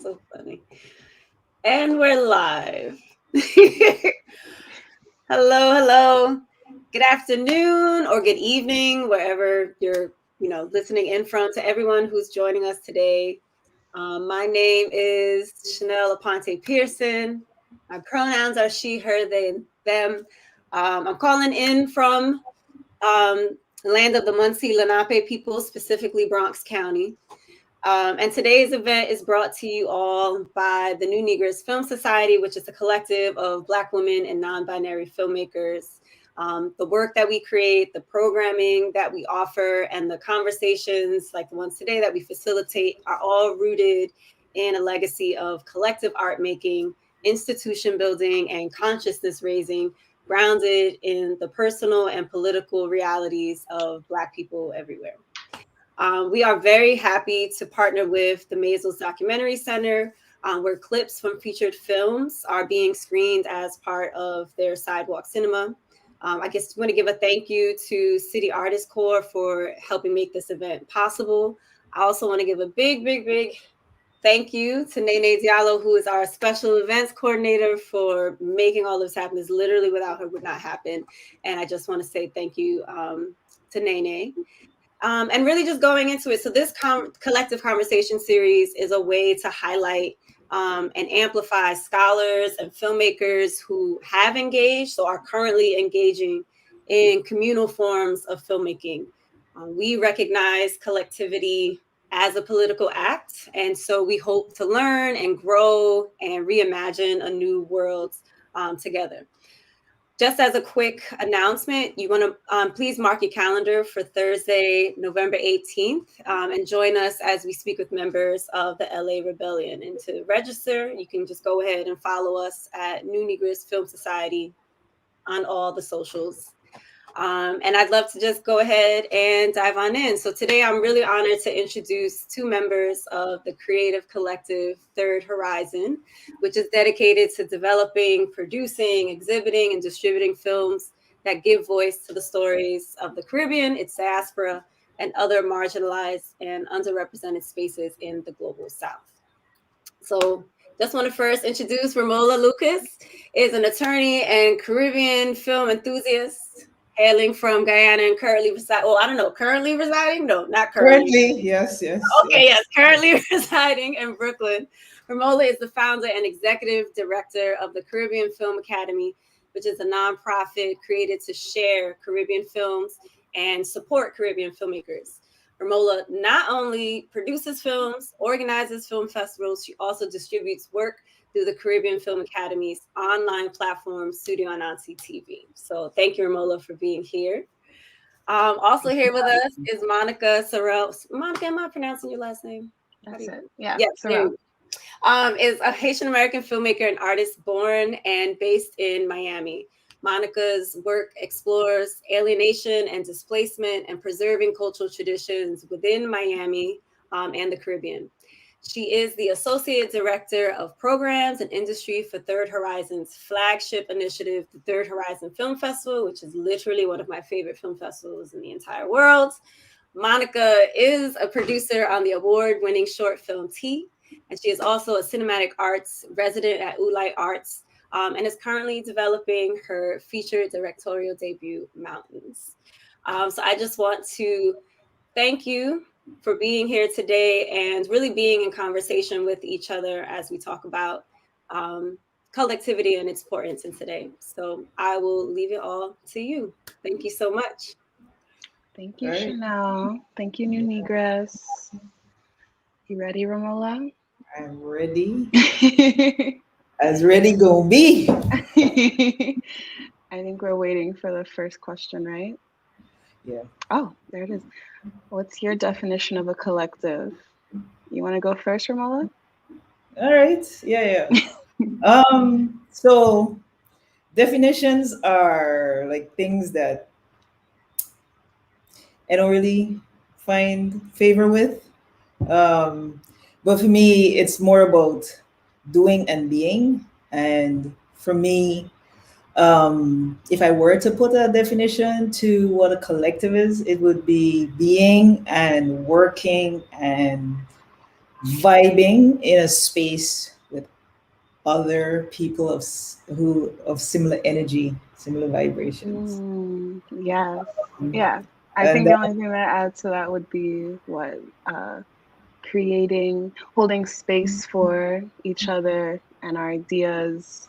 so funny. And we're live. Hello. Good afternoon or good evening, wherever you're, listening in from. To everyone who's joining us today. My name is Chanel Aponte Pearson. My pronouns are she, her, they, them. I'm calling in from the land of the Munsee Lenape people, specifically Bronx County. And today's event is brought to you all by the New Negress Film Society, which is a collective of Black women and non-binary filmmakers. The work that we create, the programming that we offer, and the conversations like the ones today that we facilitate are all rooted in a legacy of collective art making, institution building, and consciousness raising, grounded in the personal and political realities of Black people everywhere. We are very happy to partner with the Maisels Documentary Center, where clips from featured films are being screened as part of their sidewalk cinema. I guess I want to give a thank you to City Artist Corps for helping make this event possible. I also want to give a big thank you to Nene Diallo, who is our special events coordinator, for making all this happen. This literally without her would not happen. And I just want to say thank you to Nene. And really just going into it. So this collective conversation series is a way to highlight and amplify scholars and filmmakers who have engaged, so are currently engaging in communal forms of filmmaking. We recognize collectivity as a political act. And so we hope to learn and grow and reimagine a new world together. Just as a quick announcement, you want to please mark your calendar for Thursday, November 18th, and join us as we speak with members of the LA Rebellion. And to register, you can just go ahead and follow us at New Negress Film Society on all the socials. And I'd love to just go ahead and dive on in. So today I'm really honored to introduce two members of the creative collective Third Horizon, which is dedicated to developing, producing, exhibiting, and distributing films that give voice to the stories of the Caribbean, its diaspora, and other marginalized and underrepresented spaces in the global South. So just want to first introduce Romola Lucas, is an attorney and Caribbean film enthusiast, hailing from Guyana and currently currently residing? No, not currently. Yes. Okay, yes, currently residing in Brooklyn. Romola is the founder and executive director of the Caribbean Film Academy, which is a nonprofit created to share Caribbean films and support Caribbean filmmakers. Romola not only produces films, organizes film festivals, she also distributes work through the Caribbean Film Academy's online platform, Studio and Auntie TV. So thank you, Romola, for being here. Also here with us is Monica Sorrell. Monica, am I pronouncing your last name? That's it. Yeah. Yes, is a Haitian American filmmaker and artist born and based in Miami. Monica's work explores alienation and displacement and preserving cultural traditions within Miami and the Caribbean. She is the Associate Director of Programs and Industry for Third Horizon's flagship initiative, the Third Horizon Film Festival, which is literally one of my favorite film festivals in the entire world. Monica is a producer on the award-winning short film T, and she is also a cinematic arts resident at Ulai Arts, and is currently developing her feature directorial debut, Mountains. So I just want to thank you for being here today and really being in conversation with each other as we talk about collectivity and its importance in today. So I will leave it all to you. Thank you so much. Thank you, Chanel. Thank you, New Negress. You ready, Romola? I'm ready. As ready gonna be. I think we're waiting for the first question, right? Yeah. Oh, there it is. What's your definition of a collective? You want to go first, Romola? All right. Yeah. So definitions are like things that I don't really find favor with. But for me, it's more about doing and being. And for me, if I were to put a definition to what a collective is, it would be being and working and vibing in a space with other people of similar energy, similar vibrations. Yes. Yeah. I And think the only thing that I add to that would be what creating, holding space for each other and our ideas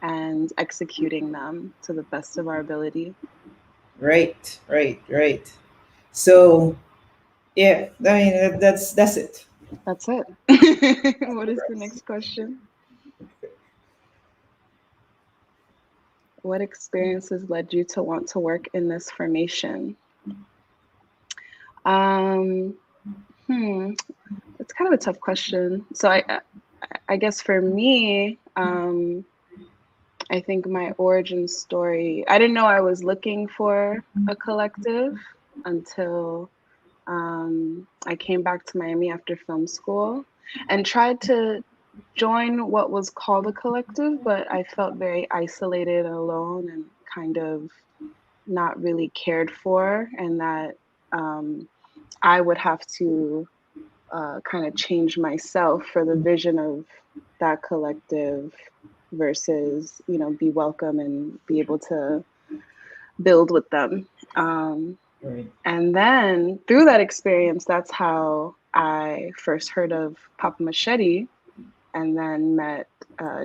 and executing them to the best of our ability. right. So yeah, I mean that's it. That's it. What is the next question? What experiences led you to want to work in this formation? Um, it's kind of a tough question. So I guess for me, I think my origin story, I didn't know I was looking for a collective until I came back to Miami after film school and tried to join what was called a collective, but I felt very isolated and alone and kind of not really cared for, and that I would have to kind of change myself for the vision of that collective versus, be welcome and be able to build with them. Right. And then through that experience, that's how I first heard of Papa Machete and then met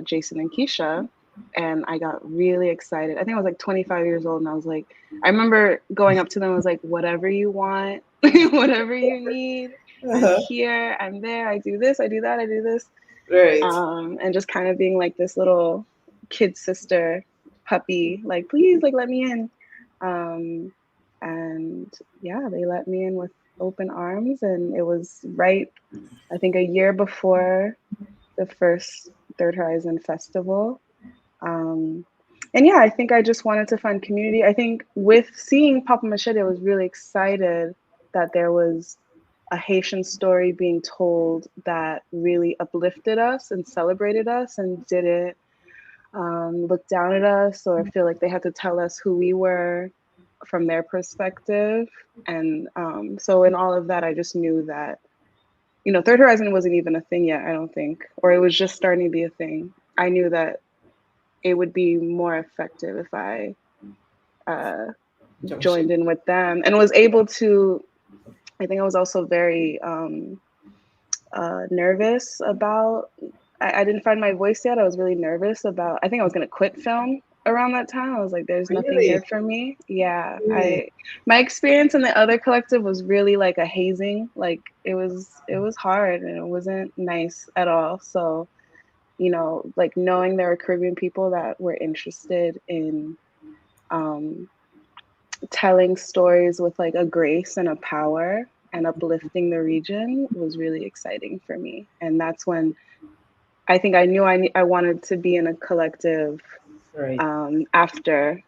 Jason and Keisha. And I got really excited. I think I was like 25 years old, and I was like, I remember going up to them. I was like, whatever you want, whatever you need, I'm Uh-huh. here, I'm there. I do this, I do that, I do this, Right. and just kind of being like this little kid sister puppy, like please, like let me in. Um, and yeah, they let me in with open arms, and it was right, I think, a year before the first Third Horizon Festival. Um, and yeah, I think I just wanted to find community. I think with seeing Papa Machete, I was really excited that there was a Haitian story being told that really uplifted us and celebrated us and didn't look down at us or feel like they had to tell us who we were from their perspective. And so in all of that, I just knew that, Third Horizon wasn't even a thing yet, I don't think, or it was just starting to be a thing. I knew that it would be more effective if I uh, Jump ship. joined in with them and was able to. I think I was also very nervous about. I didn't find my voice yet. I was really nervous about. I think I was going to quit film around that time. I was like, "There's nothing Really? here for me." Yeah, Really? my experience in the other collective was really like a hazing. Like it was hard and it wasn't nice at all. So like knowing there were Caribbean people that were interested in um, telling stories with like a grace and a power and uplifting the region was really exciting for me. And that's when I think I knew I wanted to be in a collective Right. after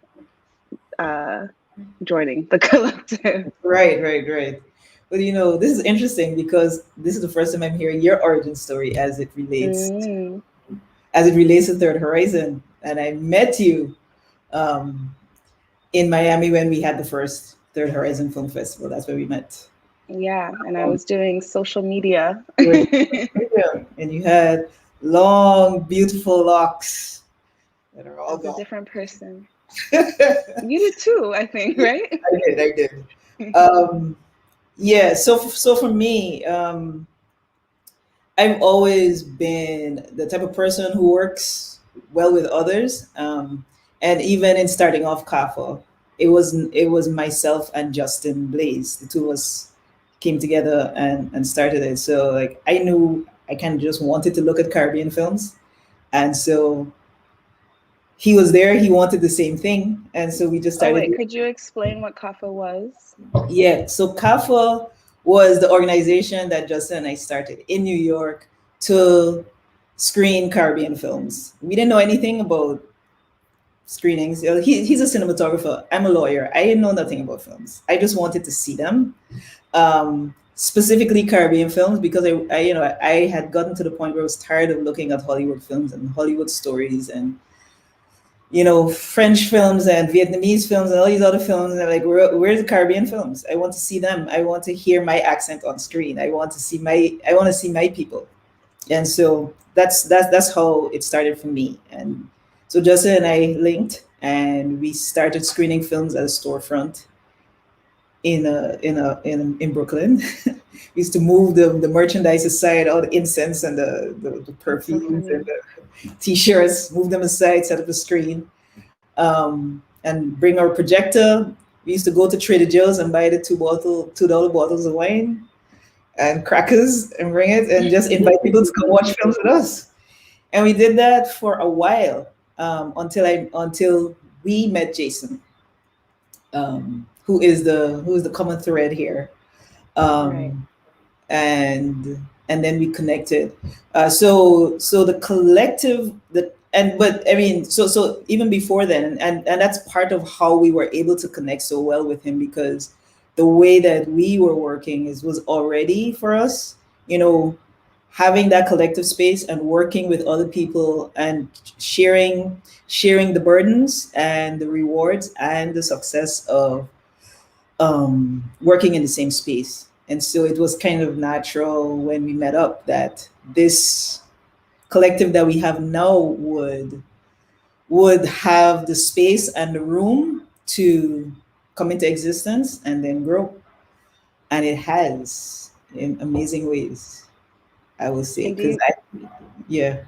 joining the collective. Right. But this is interesting because this is the first time I'm hearing your origin story Mm, as it relates to Third Horizon. And I met you um, in Miami when we had the first Third Horizon Film Festival. That's where we met. yeah, and I was doing social media. Right. And you had long, beautiful locks that are all That's a gone. different person. I You did too, I think, right? did. Yeah. So for me, I've always been the type of person who works well with others. And even in starting off CAFA, it was myself and Justin Blaze. The two of us came together and started it. So like I knew I kind of just wanted to look at Caribbean films. And so he was there, he wanted the same thing. And so we just Oh started. wait, could you explain what CAFA was? Yeah, so CAFA was the organization that Justin and I started in New York to screen Caribbean films. We didn't know anything about screenings. He's a cinematographer. I'm a lawyer. I didn't know nothing about films. I just wanted to see them, specifically Caribbean films, because I had gotten to the point where I was tired of looking at Hollywood films and Hollywood stories, and French films and Vietnamese films and all these other films. And I'm like, where's the Caribbean films? I want to see them. I want to hear my accent on screen. I want to see my people. And so that's how it started for me. And so Justin and I linked, and we started screening films at a storefront in Brooklyn. We used to move the merchandise aside, all the incense and the That's so perfumes funny. and the t-shirts, move them aside, set up a screen, and bring our projector. We used to go to Trader Joe's and buy the $2 bottles of wine and crackers and bring it and just invite people to come watch films with us. And we did that for a while, until we met Jason, who is the common thread here, Right. um, and then we connected. So the collective, but I mean, so even before then, and that's part of how we were able to connect so well with him, because the way that we were working was already for us, having that collective space and working with other people and sharing the burdens and the rewards and the success of working in the same space. And so it was kind of natural when we met up that this collective that we have now would have the space and the room to come into existence and then grow. And it has in amazing ways, I would say. And Because yeah,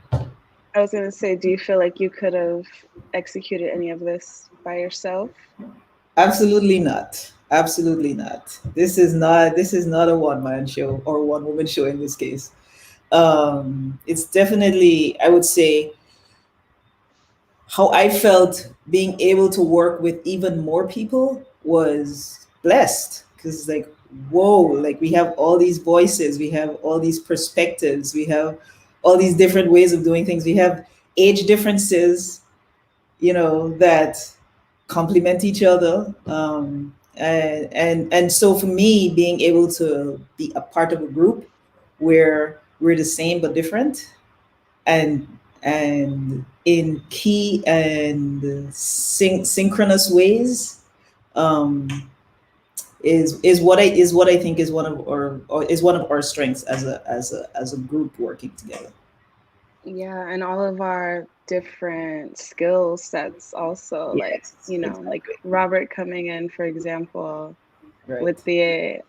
I was gonna say, do you feel like you could have executed any of this by yourself? absolutely not. Absolutely not. This is not a one-man show or one-woman show in this case. It's definitely, I would say, how I felt being able to work with even more people was blessed, because like, whoa, like we have all these voices, we have all these perspectives, we have all these different ways of doing things, we have age differences, that complement each other. And so for me, being able to be a part of a group where we're the same but different, and in key and synchronous ways, um, is what I think is one of our or is one of our strengths as a group working together. Yeah, and all of our different skill sets also, like, Yes, like exactly. Robert coming in, for example, Right. with the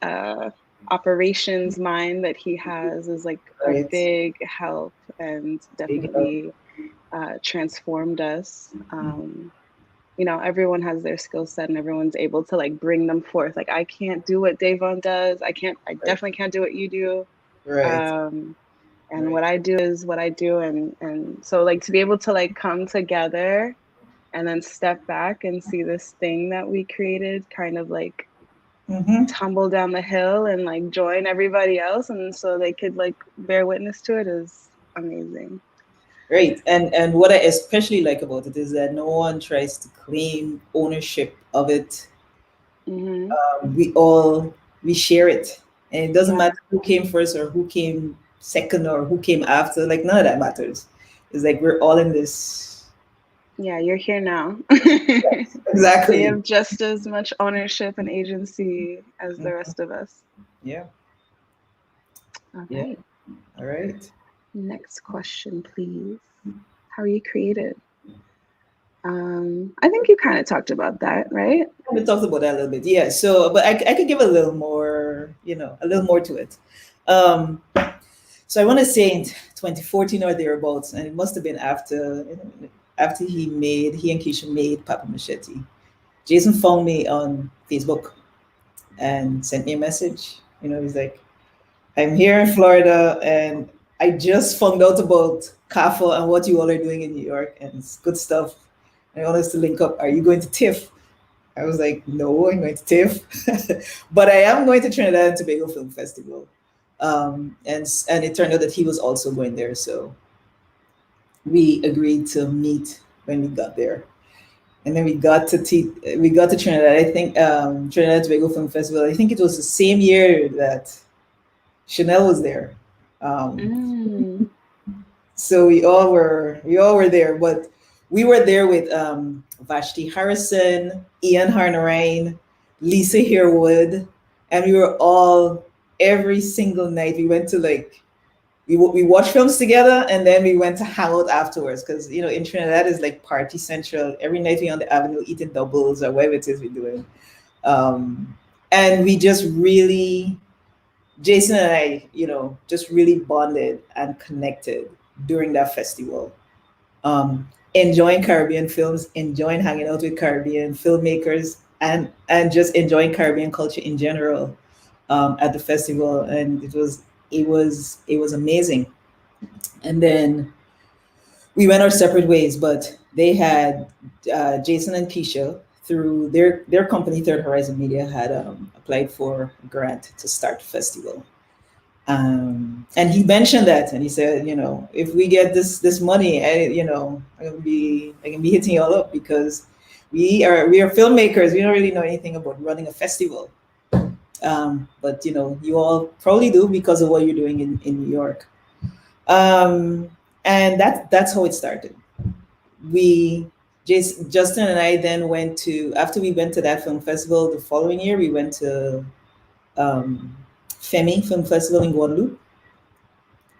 operations mind that he has is like a Right. big help and Big help. definitely transformed us. Everyone has their skill set and everyone's able to like bring them forth. Like I can't do what Davon does. I Right. definitely can't do what you do. Right. Um, and Right. what I do is what I do. And so like to be able to like come together and then step back and see this thing that we created kind of like Mm-hmm. tumble down the hill and like join everybody else and so they could like bear witness to it is amazing. Right. And what I especially like about it is that no one tries to claim ownership of it. Hmm. We share it, and it doesn't Yeah. matter who came first or who came second or who came after. Like none of that matters. It's like we're all in this. Yeah, you're here now. So you Exactly. have just as much ownership and agency as the Mhm. rest of us. Yeah. All Yeah. right. All right. Next question, please. How are you created? I think you kind of talked about that, right? We talked about that a little bit. Yeah. So, but I could give a little more, a little more to it. Um, so I want to say in 2014 or thereabouts, and it must have been after he and Keisha made Papa Machete. Jason found me on Facebook and sent me a message. He's like, I'm here in Florida and I just found out about CAFA and what you all are doing in New York, and it's good stuff. I want us to link up. Are you going to TIFF? I was like, no, I'm going to TIFF, but I am going to Trinidad and Tobago Film Festival. And it turned out that he was also going there, so we agreed to meet when we got there. And then we got to Trinidad. I think Trinidad and Tobago Film Festival. I think it was the same year that Chanel was there. Um, Mm. so we all were there, but we were there with Vashti Harrison, Ian Harnarain, Lisa Harewood, and we were all every single night. We went to like we watched films together, and then we went to hang out afterwards because in Trinidad is like party central. Every night we on the avenue eating doubles or whatever it is we're doing, and we just really Jason and I, just really bonded and connected during that festival. Enjoying Caribbean films, enjoying hanging out with Caribbean filmmakers, and just enjoying Caribbean culture in general at the festival, and it was amazing. And then we went our separate ways, but they had Jason and Keisha through their company Third Horizon Media had applied for a grant to start the festival. And he mentioned that, and he said, if we get this money, I can be hitting you all up because we are filmmakers. We don't really know anything about running a festival, but you all probably do because of what you're doing in New York. And that's how it started. Justin and I then went to after we went to that film festival. The following year, we went to FEMI Film Festival in Guadeloupe.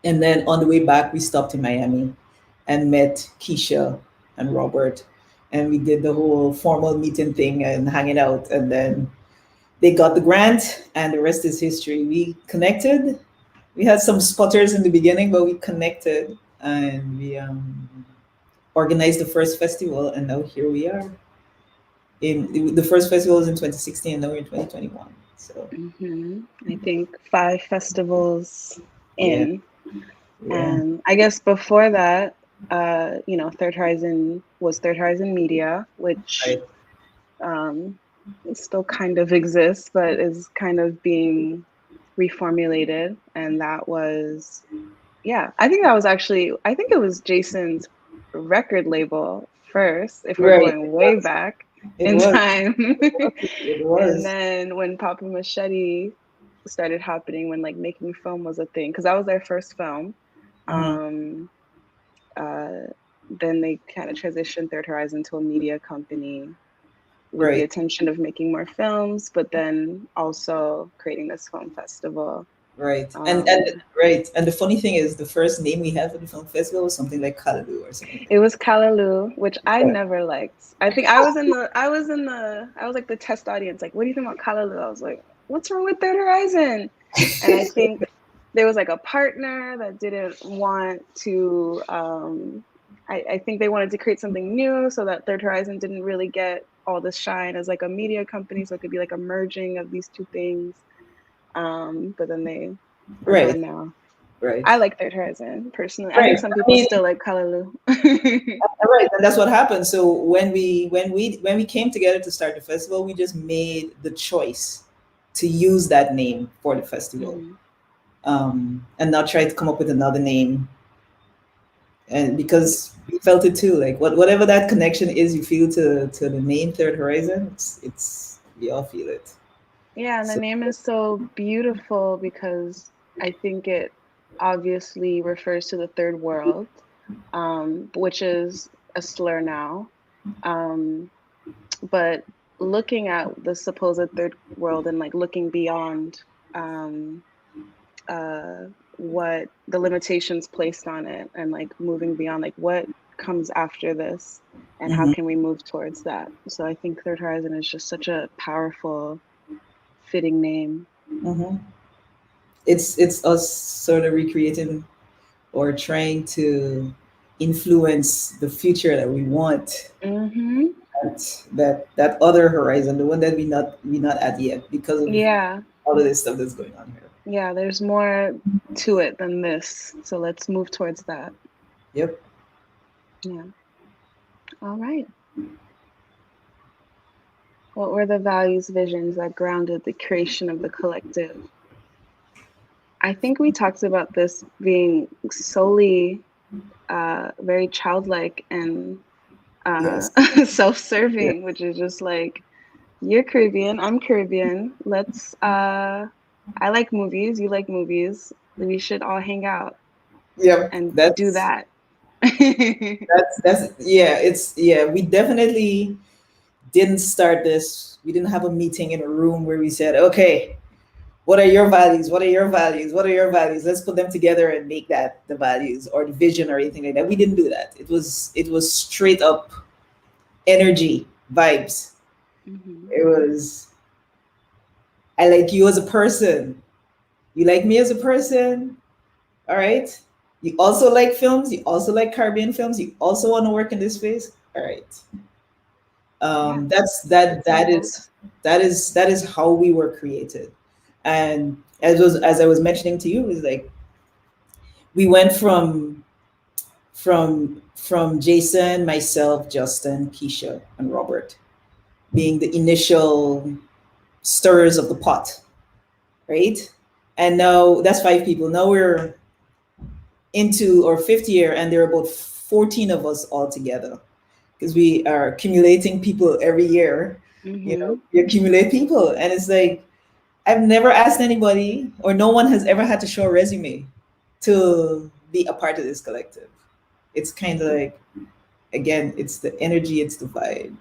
And then on the way back, we stopped in Miami and met Keisha and Robert. And we did the whole formal meeting thing and hanging out. And then they got the grant, and the rest is history. We connected. We had some sputters in the beginning, but we connected and we organized the first festival. And now here we are. The first festival was in 2016, and now we're in 2021. So I think 5 festivals in. Yeah. And I guess before that, Third Horizon was Third Horizon Media, which it still kind of exists, but is kind of being reformulated. And that was, I think it was Jason's record label first, if we're going way back in time. It was. And then when Papa Machete started happening, when like making film was a thing, because that was their first film. Then they kind of transitioned Third Horizon to a media company with the intention of making more films, but then also creating this film festival. Right. And the funny thing is, the first name we had for the film festival was something like Kalaloo or something. It was Kalaloo, which I never liked. I think I was like the test audience. Like, what do you think about Kalaloo? I was like, what's wrong with Third Horizon? And I think there was like a partner that didn't want to. I think they wanted to create something new so that Third Horizon didn't really get all the shine as like a media company, so it could be like a merging of these two things. But then they are gone now. Right. I like Third Horizon personally. I think some people still like Kalaloo. Right, and that's what happened. So when we came together to start the festival, we just made the choice to use that name for the festival, and not try to come up with another name. And because we felt it too, like whatever that connection is you feel to the name Third Horizon, it's we all feel it. Yeah, and the name is so beautiful because I think it obviously refers to the third world, which is a slur now. But looking at the supposed third world and like looking beyond what the limitations placed on it, and like moving beyond like what comes after this and how can we move towards that. So I think Third Horizon is just such a powerful, fitting name. It's us sort of recreating or trying to influence the future that we want. That other horizon, the one that we not at yet, because of all of this stuff that's going on here. Yeah, there's more to it than this. So let's move towards that. Yep. Yeah. All right. What were the values, visions that grounded the creation of the collective? I think we talked about this being solely very childlike and self-serving, which is just like, you're Caribbean, I'm Caribbean. Let's, I like movies, you like movies. We should all hang out. Yeah. And do that. That's yeah, it's yeah, we definitely didn't start this. We didn't have a meeting in a room where we said, okay, what are your values? What are your values? What are your values? Let's put them together and make that the values or the vision or anything like that. We didn't do that. It was straight up energy, vibes. Mhm. It was, I like you as a person. You like me as a person. All right. You also like films. You also like Caribbean films. You also want to work in this space. All right. Yeah, That's it's simple. that is how we were created. And as I was mentioning to you, is like we went from Jason, myself, Justin, Keisha, and Robert being the initial stirrers of the pot, right? And now that's 5 people. Now we're into our fifth year, and there are about 14 of us all together because we are accumulating people every year. You know, Mhm. we accumulate people, and it's like I've never asked anybody, or no one has ever had to show a resume to be a part of this collective. It's kind of like, again, it's the energy, it's the vibe.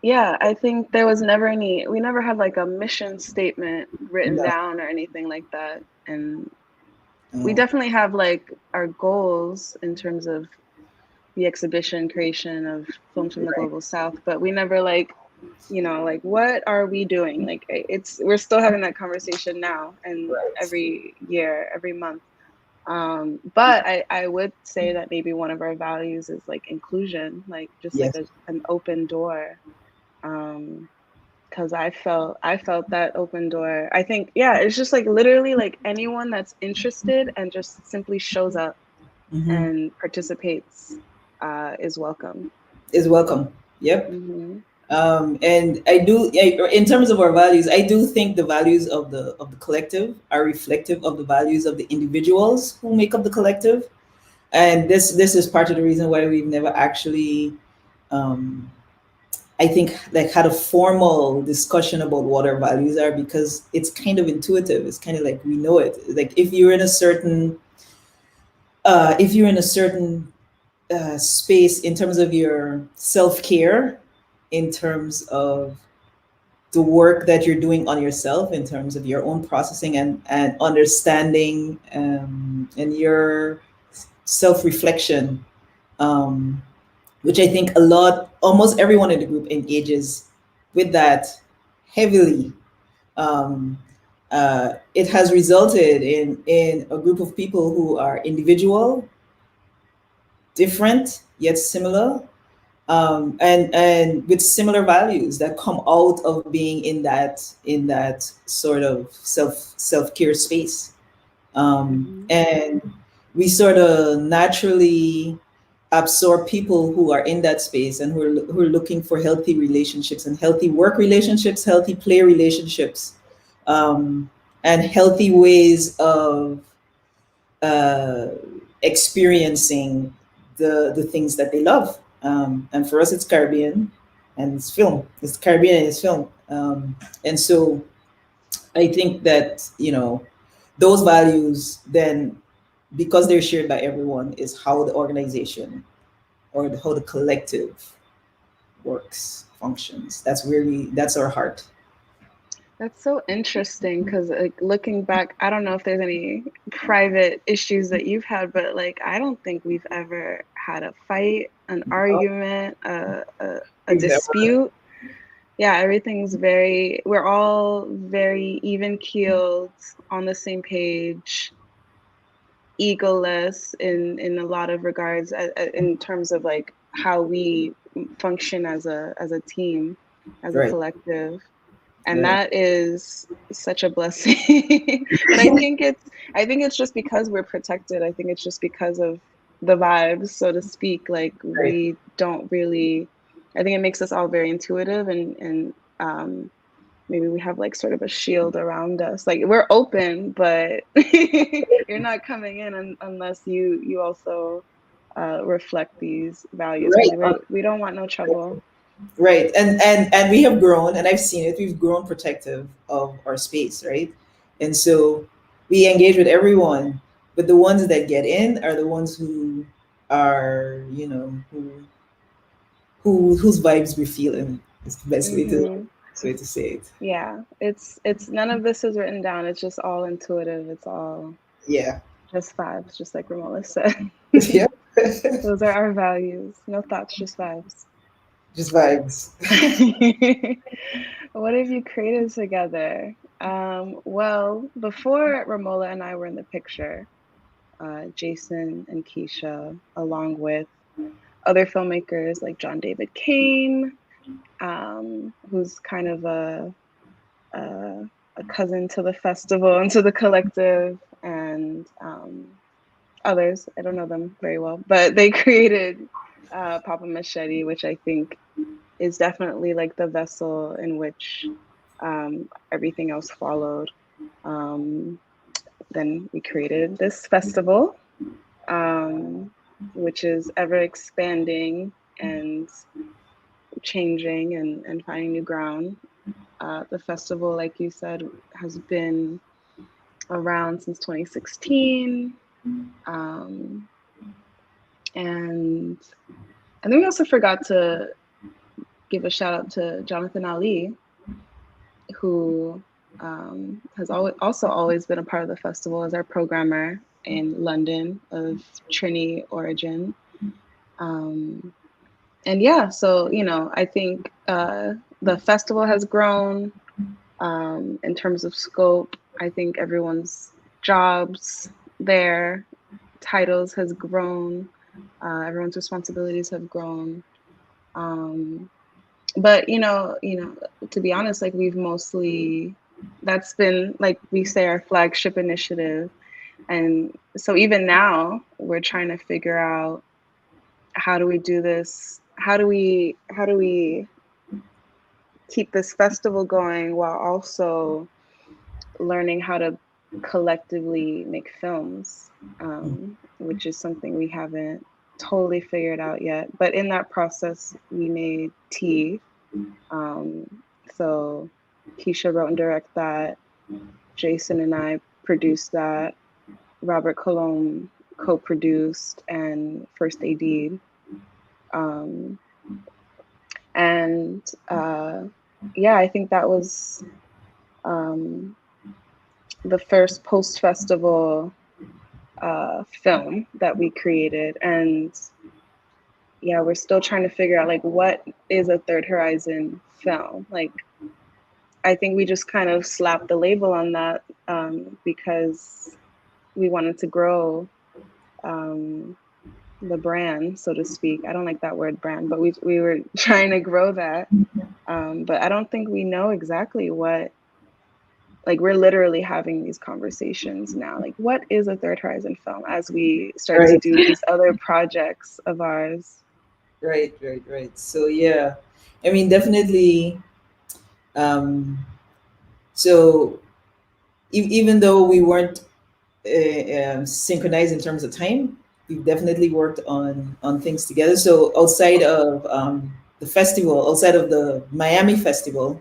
Yeah, I think there was never any, we never had like a mission statement written No, down or anything like that. And we no, definitely have like our goals in terms of the exhibition creation of films from the right, global south, but we never like, like what are we doing? Like we're still having that conversation now and right. every year, every month. But I would say that maybe one of our values is like inclusion, like just like Yes. an open door. Um, because I felt that open door. I think, yeah, it's just like literally like anyone that's interested and just simply shows up Hmm. and participates is welcome. Is welcome. Yep. Hmm. And in terms of our values, I do think the values of the collective are reflective of the values of the individuals who make up the collective. And this is part of the reason why we've never actually, um, I think, like had a formal discussion about what our values are, because it's kind of intuitive. It's kind of like we know it. Like if you're in a certain space in terms of your self care, in terms of the work that you're doing on yourself, in terms of your own processing and understanding, and your self reflection, um, which I think almost everyone in the group engages with that heavily. Um, it has resulted in a group of people who are individual, different yet similar, and with similar values that come out of being in that sort of self care space. Hmm. And we sort of naturally absorb people who are in that space and who are looking for healthy relationships and healthy work relationships, healthy play relationships, um, and healthy ways of uh, experiencing the things that they love. And for us, it's Caribbean and it's film. It's Caribbean and it's film. And so I think that those values then, because they're shared by everyone, is how the organization or how the collective works, functions. That's our heart. That's so interesting because, like, looking back, I don't know if there's any private issues that you've had, but like, I don't think we've ever had a fight, an Oh, argument, a we've never. dispute. Yeah, we're all very even keeled, on the same page, egoless in a lot of regards, in terms of like how we function as a team, as a Right, collective, and right. that is such a blessing. But I think it's just because we're protected. I think it's just because of the vibes, so to speak. Like Right, we don't really. I think it makes us all very intuitive, and maybe we have like sort of a shield around us. Like we're open, but you're not coming in unless you also reflect these values because right. we don't want no trouble. Right. And we have grown, and I've seen it, we've grown protective of our space, right? And so we engage with everyone, but the ones that get in are the ones who are, whose vibes we feel, and it's the Hmm. best way to say it. Yeah, it's none of this is written down. It's just all intuitive. It's all Yeah. just vibes, just like Romola said. Yeah. Those are our values. No thoughts, just vibes. Just vibes. What have you created together? Well, before Romola and I were in the picture, Jason and Keisha, along with other filmmakers like John David Kane, who's kind of a, a cousin to the festival and to the collective, and others. I don't know them very well, but they created Papa Machete, which I think is definitely like the vessel in which everything else followed. Um, then we created this festival, um, which is ever expanding and changing and finding new ground. The festival, like you said, has been around since 2016. Um, and and then we also forgot to give a shout out to Jonathan Ali, who has also always been a part of the festival as our programmer in London of Trini origin. Um, and yeah, so I think the festival has grown in terms of scope. I think everyone's jobs there, titles has grown, everyone's responsibilities have grown. Um, but to be honest, like we've mostly that's been like we say our flagship initiative, and so even now we're trying to figure out how do we do this, how do we keep this festival going while also learning how to collectively make films, which is something we haven't totally figured out yet. But in that process, we made tea. Um, so Keisha wrote and directed that. Jason and I produced that. Robert Colomb co-produced and first AD'd. Um, and yeah, I think that was um, the first post-festival film that we created. And yeah, we're still trying to figure out like what is a Third Horizon film. Like I think we just kind of slapped the label on that because we wanted to grow the brand, so to speak. I don't like that word brand, but we were trying to grow that. But I don't think we know exactly what, like we're literally having these conversations now. Like what is a Third Horizon film as we start to Right. do these other projects of ours? Right. So yeah, I mean, definitely. Um, so even though we weren't synchronized in terms of time, we've definitely worked on things together. So outside of the festival, outside of the Miami festival,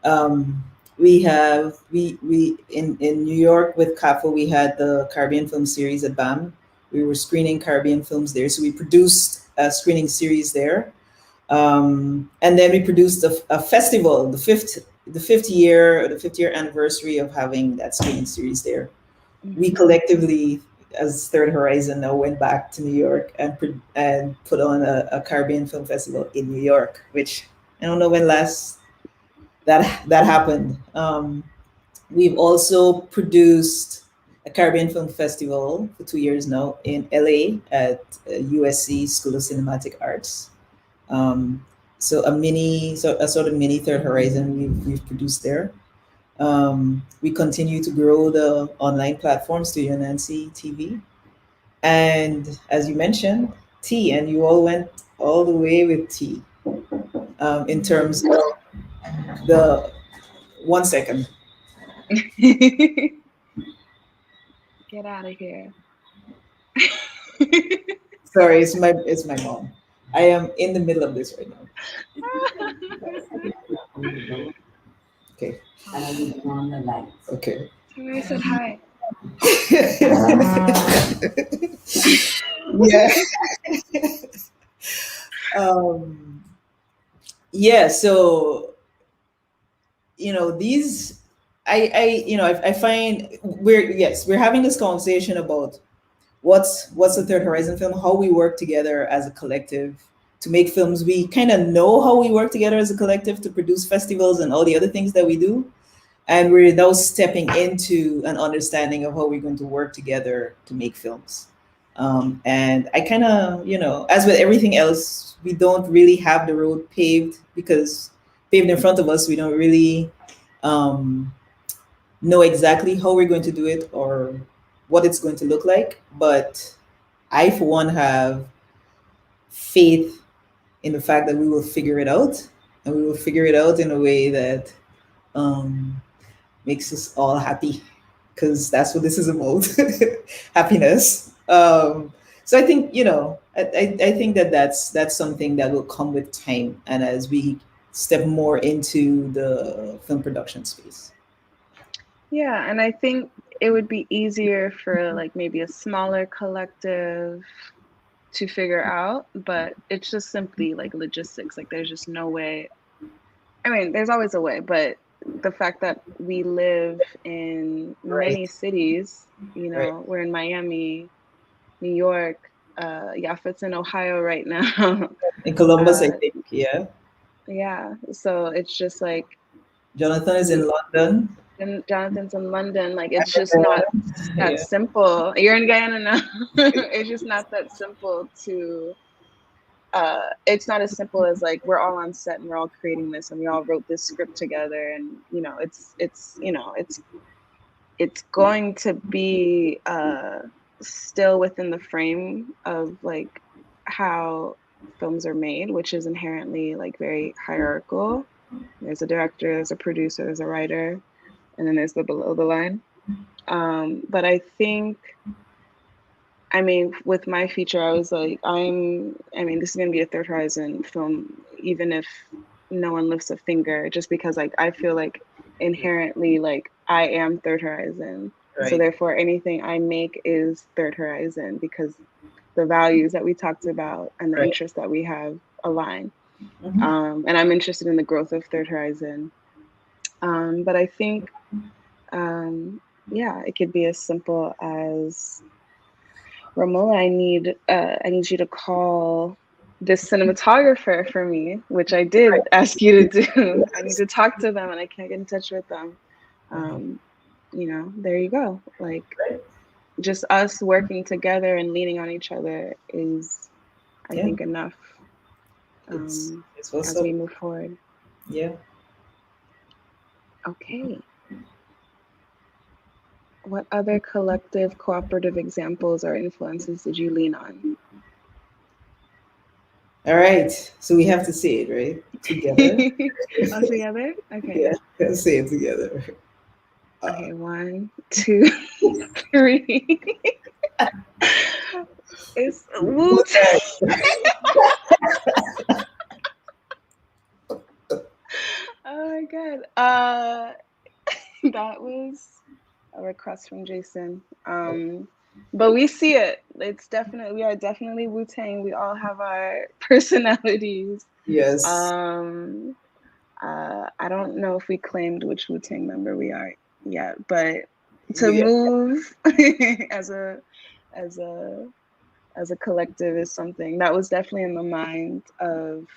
um, we in New York with CAFA, we had the Caribbean Film Series at BAM. We were screening Caribbean films there, so we produced a screening series there. And then we produced a festival, the fifth year anniversary of having that screening series there. We Mm-hmm. collectively, as Third Horizon, now went back to New York and put on a Caribbean Film Festival in New York, which I don't know when last that happened. We've also produced a Caribbean Film Festival for 2 years now in LA at USC School of Cinematic Arts. Um, so a sort of mini Third Horizon we've produced there. We continue to grow the online platform, Studio Nancy TV. And as you mentioned, tea, and you all went all the way with tea in terms of the 1 second. Get out of here. Sorry, it's my mom. I am in the middle of this right now. Okay. Okay. Somebody said hi. Yeah. um, yeah. So these, I find we're having this conversation about what's the Third Horizon film, how we work together as a collective to make films. We kind of know how we work together as a collective to produce festivals and all the other things that we do, and we're now stepping into an understanding of how we're going to work together to make films. And I kind of, as with everything else, we don't really have the road paved in front of us. We don't really um, know exactly how we're going to do it or what it's going to look like. But I, for one, have faith in the fact that we will figure it out, and we will figure it out in a way that um, makes us all happy, because that's what this is about. Happiness. So I think, I think that that's something that will come with time, and as we step more into the film production space. Yeah, and I think it would be easier for like maybe a smaller collective to figure out, but it's just simply like logistics. Like there's just no way. I mean, there's always a way, but the fact that we live in Right. many cities, Right. we're in Miami, New York, Yafet's in Ohio right now. In Columbus, I uh, think. Yeah. yeah, so it's just like Jonathan is in London. and Jonathan's in London. Like it's just not that Yeah. simple. You're in Guyana now. It's just not that simple to it's not as simple as like we're all on set and we're all creating this and we all wrote this script together, and it's going to be still within the frame of like how films are made, which is inherently like very hierarchical. There's a director, there's a producer, there's a writer, and then there's the below the line. But I think, I mean, with my feature, I was like, I mean, this is going to be a Third Horizon film, even if no one lifts a finger, just because like I feel like inherently like I am Third Horizon. So Right. therefore anything I make is Third Horizon because the values that we talked about and the Right. interests that we have align. Mhm. And I'm interested in the growth of Third Horizon. But I think, yeah, it could be as simple as Romola, I need you to call this cinematographer for me, which I did ask you to do. I need to talk to them and I can't get in touch with them. Um, there you go. Like just us working together and leaning on each other is, I Yeah. think, enough It's what's as up. we move forward. Yeah. Okay. What other collective cooperative examples or influences did you lean on? All right. So we have to say it, right? Together. All together? Okay. Yeah. Let's say it together. Okay, 1, 2, 3. It's Wu Tang. Oh my god. That was a request from Jason. But we see it. We are definitely Wu Tang. We all have our personalities. Yes. Um, I don't know if we claimed which Wu Tang member we are yet, but to We, move as a as a as a collective is something that was definitely in the mind of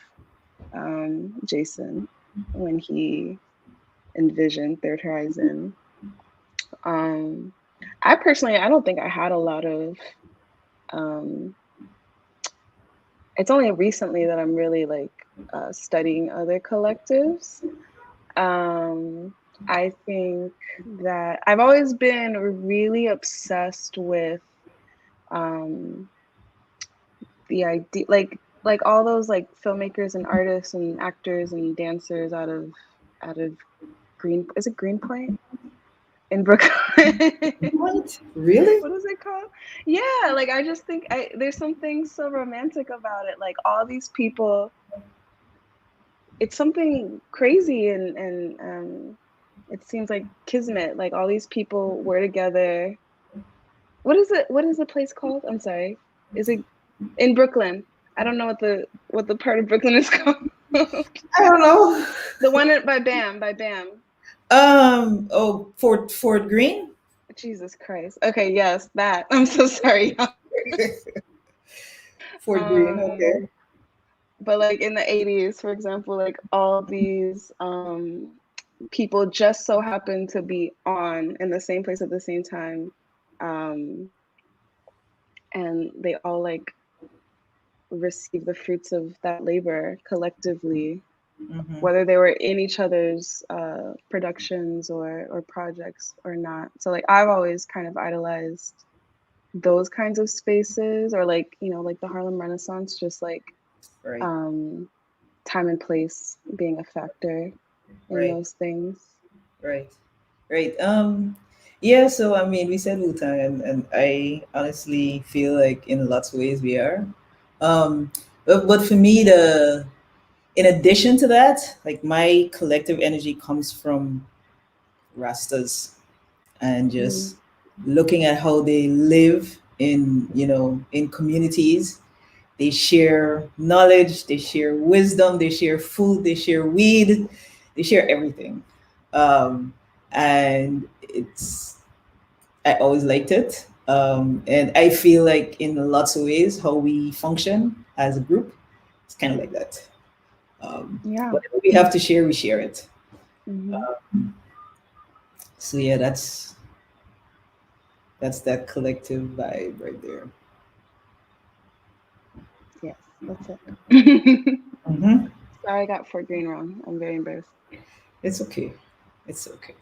Jason when he envisioned Third Horizon. Um, I don't think I had a lot of. Um, it's only recently that I'm really like studying other collectives. Um, I think that I've always been really obsessed with um, the idea, like all those like filmmakers and artists and actors and dancers out of is it Greenpoint in Brooklyn? what? Really? What is it called? Yeah, like I just think there's something so romantic about it. Like all these people, it's something crazy and it seems like kismet. Like all these people were together. What is it? What is the place called? I'm sorry. Is it in Brooklyn? I don't know what the part of Brooklyn is called. I don't know. The one by Bam, by Bam. Oh, Fort Greene. Jesus Christ. Okay, yes, that. I'm so sorry. Fort Greene. um, Okay. but like in the 80s, for example, like all these people just so happened to be on in the same place at the same time. Um, and they all like receive the fruits of that labor collectively, Mm-hmm. whether they were in each other's productions or projects or not. So like I've always kind of idolized those kinds of spaces, or like, you know, like the Harlem Renaissance, just like Right. um, time and place being a factor in Right. those things. Right. Right. Yeah, so I mean we said Wu-Tang, and I honestly feel like in lots of ways we are. But for me, the in addition to that, like my collective energy comes from Rastas and Mm. just looking at how they live in, in communities. They share knowledge, they share wisdom, they share food, they share weed, they share everything. Um, and it's I always liked it. And I feel like in lots of ways how we function as a group, it's kind of like that. Yeah. Whatever we have to share, we share it. Mm-hmm. So yeah, that's that collective vibe right there. Yes, that's it. Hmm. Sorry, I got Fort Greene wrong. I'm very embarrassed. It's okay. It's okay.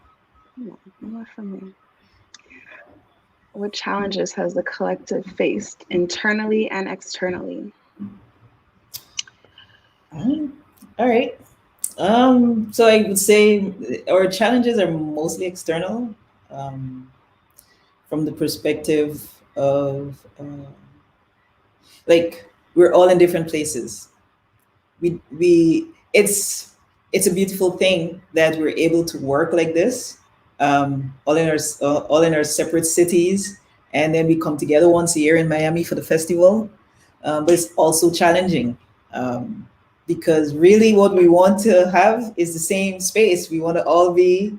No, not for me. What challenges has the collective faced internally and externally? All right. So I would say our challenges are mostly external, um, from the perspective of like we're all in different places. We it's a beautiful thing that we're able to work like this, all in our separate cities, and then we come together once a year in Miami for the festival. But it's also challenging, because really what we want to have is the same space. We want to all be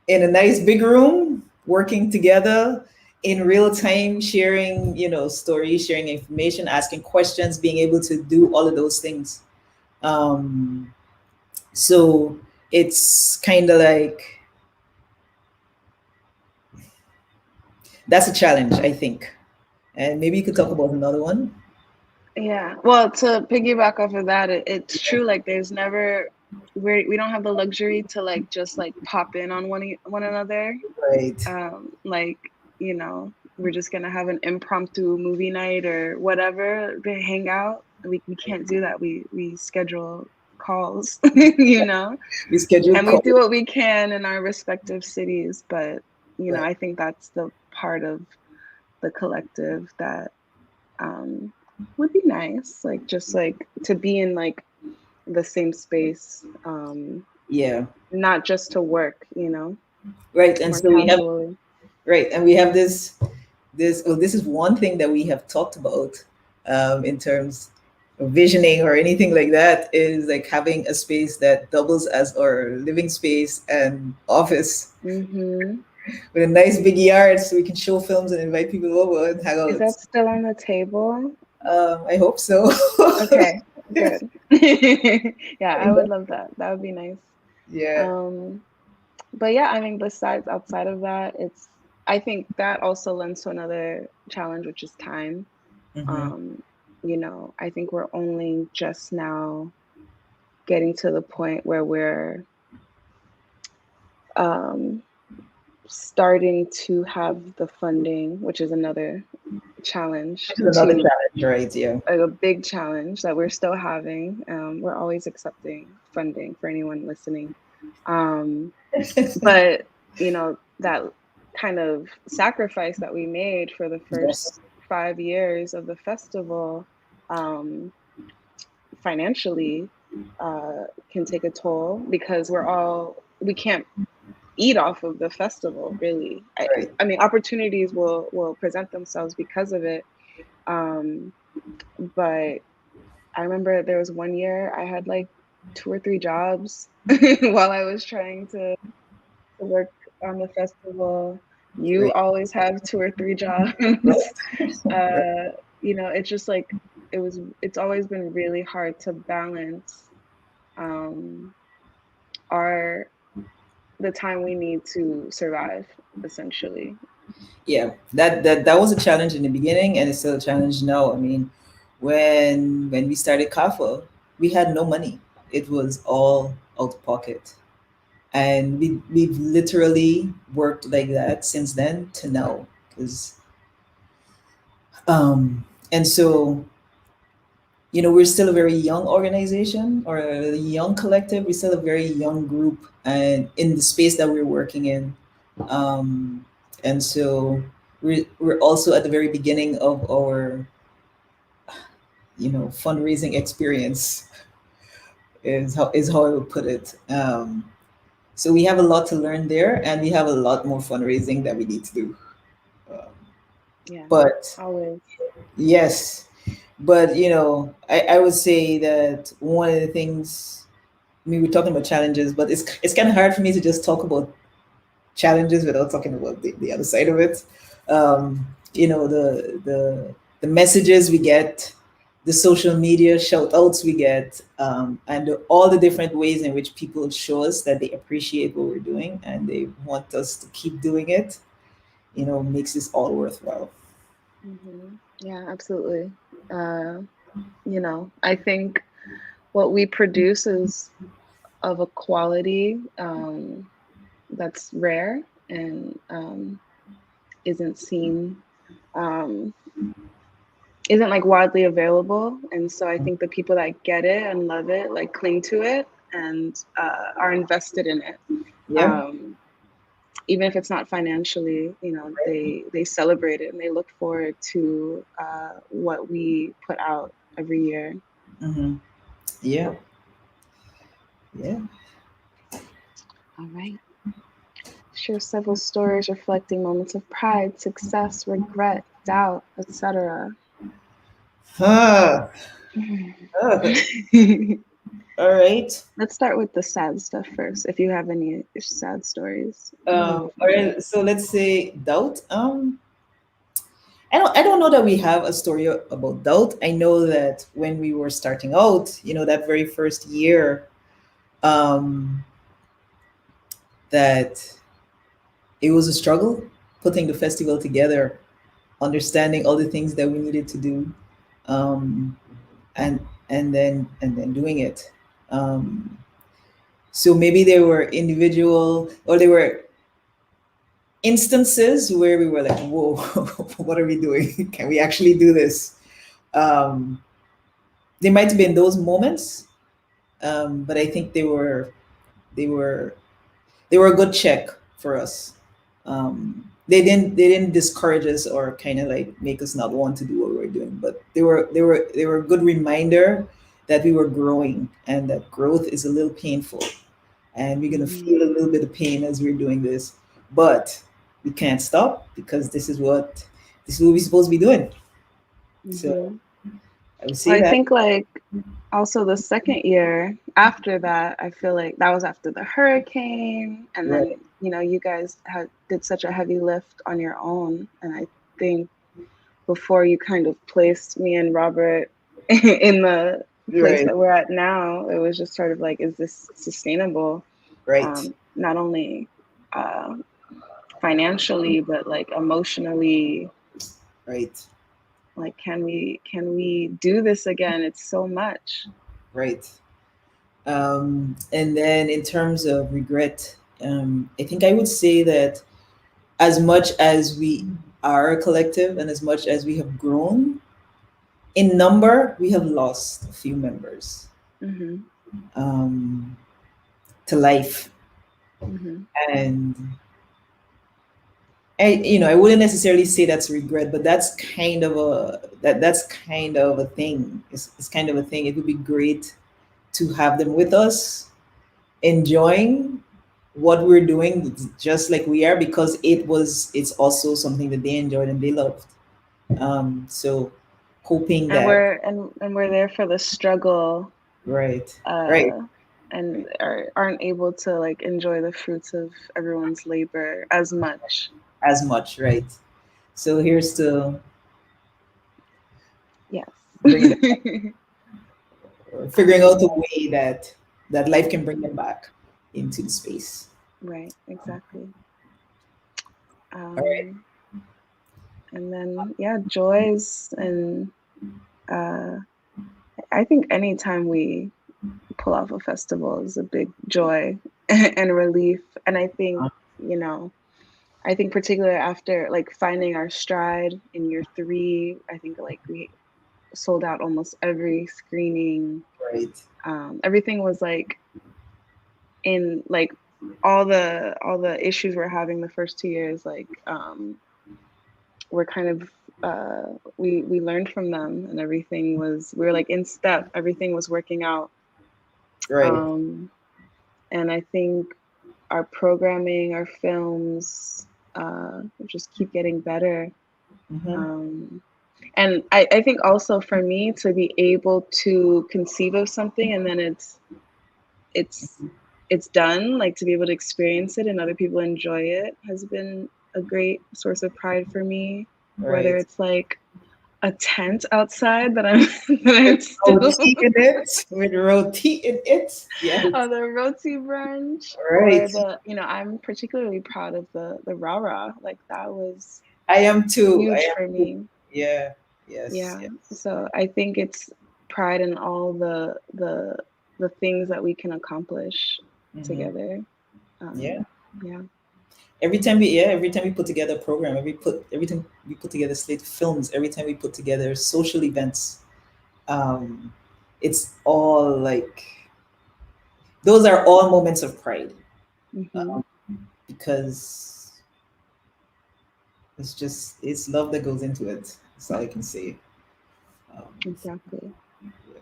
in a nice big room working together in real time, sharing, stories, sharing information, asking questions, being able to do all of those things. Um, so it's kind of like that's a challenge, I think. And maybe you could talk about another one. Yeah. Well, to piggyback off of that, it's true. Like, there's never we don't have the luxury to like just like pop in on one another. Right. Like, you know, we're just gonna have an impromptu movie night or whatever to hang out. We can't do that. We schedule calls, you know, We schedule and we calls. do what we can in our respective cities. But you know, Right. I think that's the part of the collective that um, would be nice. Like just like to be in like the same space, Yeah. not just to work, you know, Right. And more so we have casually. right, and we have this is one thing that we have talked about, in terms of visioning or anything like that, is like having a space that doubles as our living space and office Mm-hmm. with a nice big yard so we can show films and invite people over and hang Is out. that still on the table? I hope so. Okay, good. Yeah, I would love that. That would be nice. Yeah. Um, but yeah, I mean, besides outside of that, I think that also lends to another challenge, which is time. Hmm. Um, you know, I think we're only just now getting to the point where we're um, starting to have the funding, which is another challenge This is another to challenge, right? Yeah. a big challenge that we're still having. We're always accepting funding for anyone listening. Um, but, you know, that kind of sacrifice that we made for the first Yes. 5 years of the festival, um, financially, can take a toll because we can't eat off of the festival really. Right. I mean, opportunities will present themselves because of it, Um, but I remember there was one year I had like 2 or 3 jobs while I was trying to work on the festival. You Right. always have 2 or 3 jobs. Right. uh, it's just like it's always been really hard to balance um, our the time we need to survive, essentially. Yeah, that was a challenge in the beginning, and it's still a challenge now. I mean, when we started Kafa, we had no money. It was all out of pocket, and we've literally worked like that since then to now. Because and so we're still a very young organization or a young collective. We're still a very young group, and in the space that we're working in, um, and so we're also at the very beginning of our fundraising experience is how I would put it. So we have a lot to learn there, and we have a lot more fundraising that we need to do. Um, Yeah, but always. yes, but I would say that one of the things. I mean, we're talking about challenges, but it's kind of hard for me to just talk about challenges without talking about the other side of it. The messages we get, the social media shout outs we get, and all the different ways in which people show us that they appreciate what we're doing and they want us to keep doing it, makes this all worthwhile. Yeah, absolutely. I think what we produce is of a quality that's rare and isn't seen, um, isn't like widely available. And so I think the people that get it and love it, like cling to it and are invested in it. Yeah. Um, Even if it's not financially, they celebrate it and they look forward to what we put out every year. Hmm. Yeah. Yeah. All right. Share several stories reflecting moments of pride, success, regret, doubt, etc. Huh. Huh. All right. Let's start with the sad stuff first. If you have any sad stories, we can go All from there. right. So let's say doubt. I don't know that we have a story about doubt. I know that when we were starting out, that very first year, um, that it was a struggle putting the festival together, understanding all the things that we needed to do, um, and and then doing it. Um, so maybe there were individual or there were instances where we were like, "Whoa, what are we doing? Can we actually do this?" Um, there might have been those moments, but I think they were they were a good check for us. They didn't discourage us or kind of like make us not want to do what we were doing, but they were a good reminder that we were growing and that growth is a little painful, and we're gonna Mhm. feel a little bit of pain as we're doing this, but we can't stop because this is what we're supposed to be doing. So Mhm. I would Well, say I that. think like also the second year after that, I feel like that was after the hurricane, and Right. then you guys did such a heavy lift on your own, and I think before you kind of placed me and Robert in the place Right. that we're at now, it was just sort of like, is this sustainable? Right. Not only uh, financially, but like emotionally. Right. Like, can we do this again? It's so much. Right. And then in terms of regret, I think I would say that as much as we are a collective and as much as we have grown in number, we have lost a few members, Hmm. um, to life. Hmm. And I wouldn't necessarily say that's regret, but that's kind of a thing. It's kind of a thing. It would be great to have them with us enjoying what we're doing just like we are, because it's also something that they enjoyed and they loved. So hoping And that we're there for the struggle, right, right, uh, and aren't able to like enjoy the fruits of everyone's labor as much. as much, right. So here's to Yes. bringing it, or figuring out a way that life can bring them back into the space. Right, exactly. All right. Um, and then yeah, joys and uh, I think anytime we pull off a festival is a big joy and relief. And I think, you know, I think particularly after like finding our stride in year 3, I think like we sold out almost every screening. Right. Everything was like in like all the issues we're having the first 2 years, like we're kind of we learned from them and everything was we were like in step, everything was working out. Right. Um, and I think our programming, our films, just keep getting better. Mm-hmm. Um, and I think also for me to be able to conceive of something and then it's it's done, like to be able to experience it and other people enjoy it has been a great source of pride for me. Whether Right. it's like a tent outside that I'm that I'm still Roti in it with roti in it. Yes. on the roti brunch, or Right. the I'm particularly proud of the rara. Like that was I am too. I huge am for too. me. Yeah. Yes. Yeah. Yes. So I think it's pride in all the things that we can accomplish Mm-hmm. together. Yeah. Yeah. Every time we put together a program, every time we put together slate of films, every time we put together social events, um, it's all like those are all moments of pride, Mm-hmm. um, because it's love that goes into it. That's all I can say. Um, Exactly. yeah,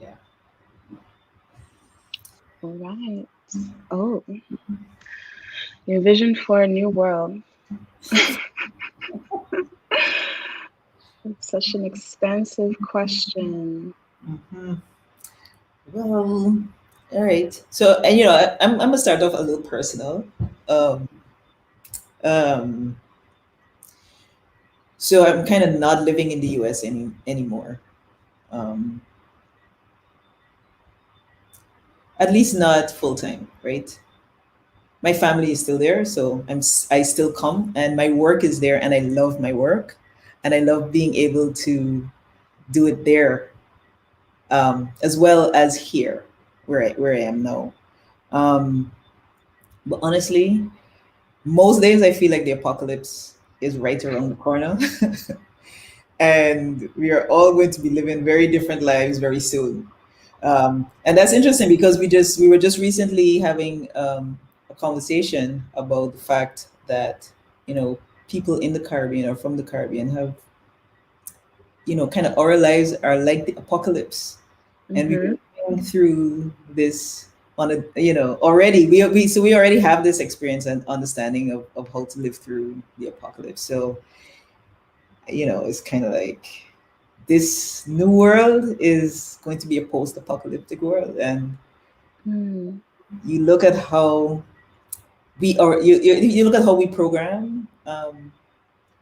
yeah. All right. Oh, your vision for a new world. It's such an expensive question. Hmm. Well, all right. So, and I'm gonna start off a little personal. Um, um, so I'm kind of not living in the U.S. anymore. Um, at least not full time, right? My family is still there, so I still come, and my work is there, and I love my work, and I love being able to do it there, as well as here, where I am now. Um, but honestly, most days I feel like the apocalypse is right around the corner, and we are all going to be living very different lives very soon. And that's interesting because we were just recently having a conversation about the fact that people in the Caribbean or from the Caribbean have kind of our lives are like the apocalypse, and we Mm-hmm. were going through this on a already we already have this experience and understanding of how to live through the apocalypse. So it's kind of like this new world is going to be a post-apocalyptic world, and Mm. you look at how you look at how we program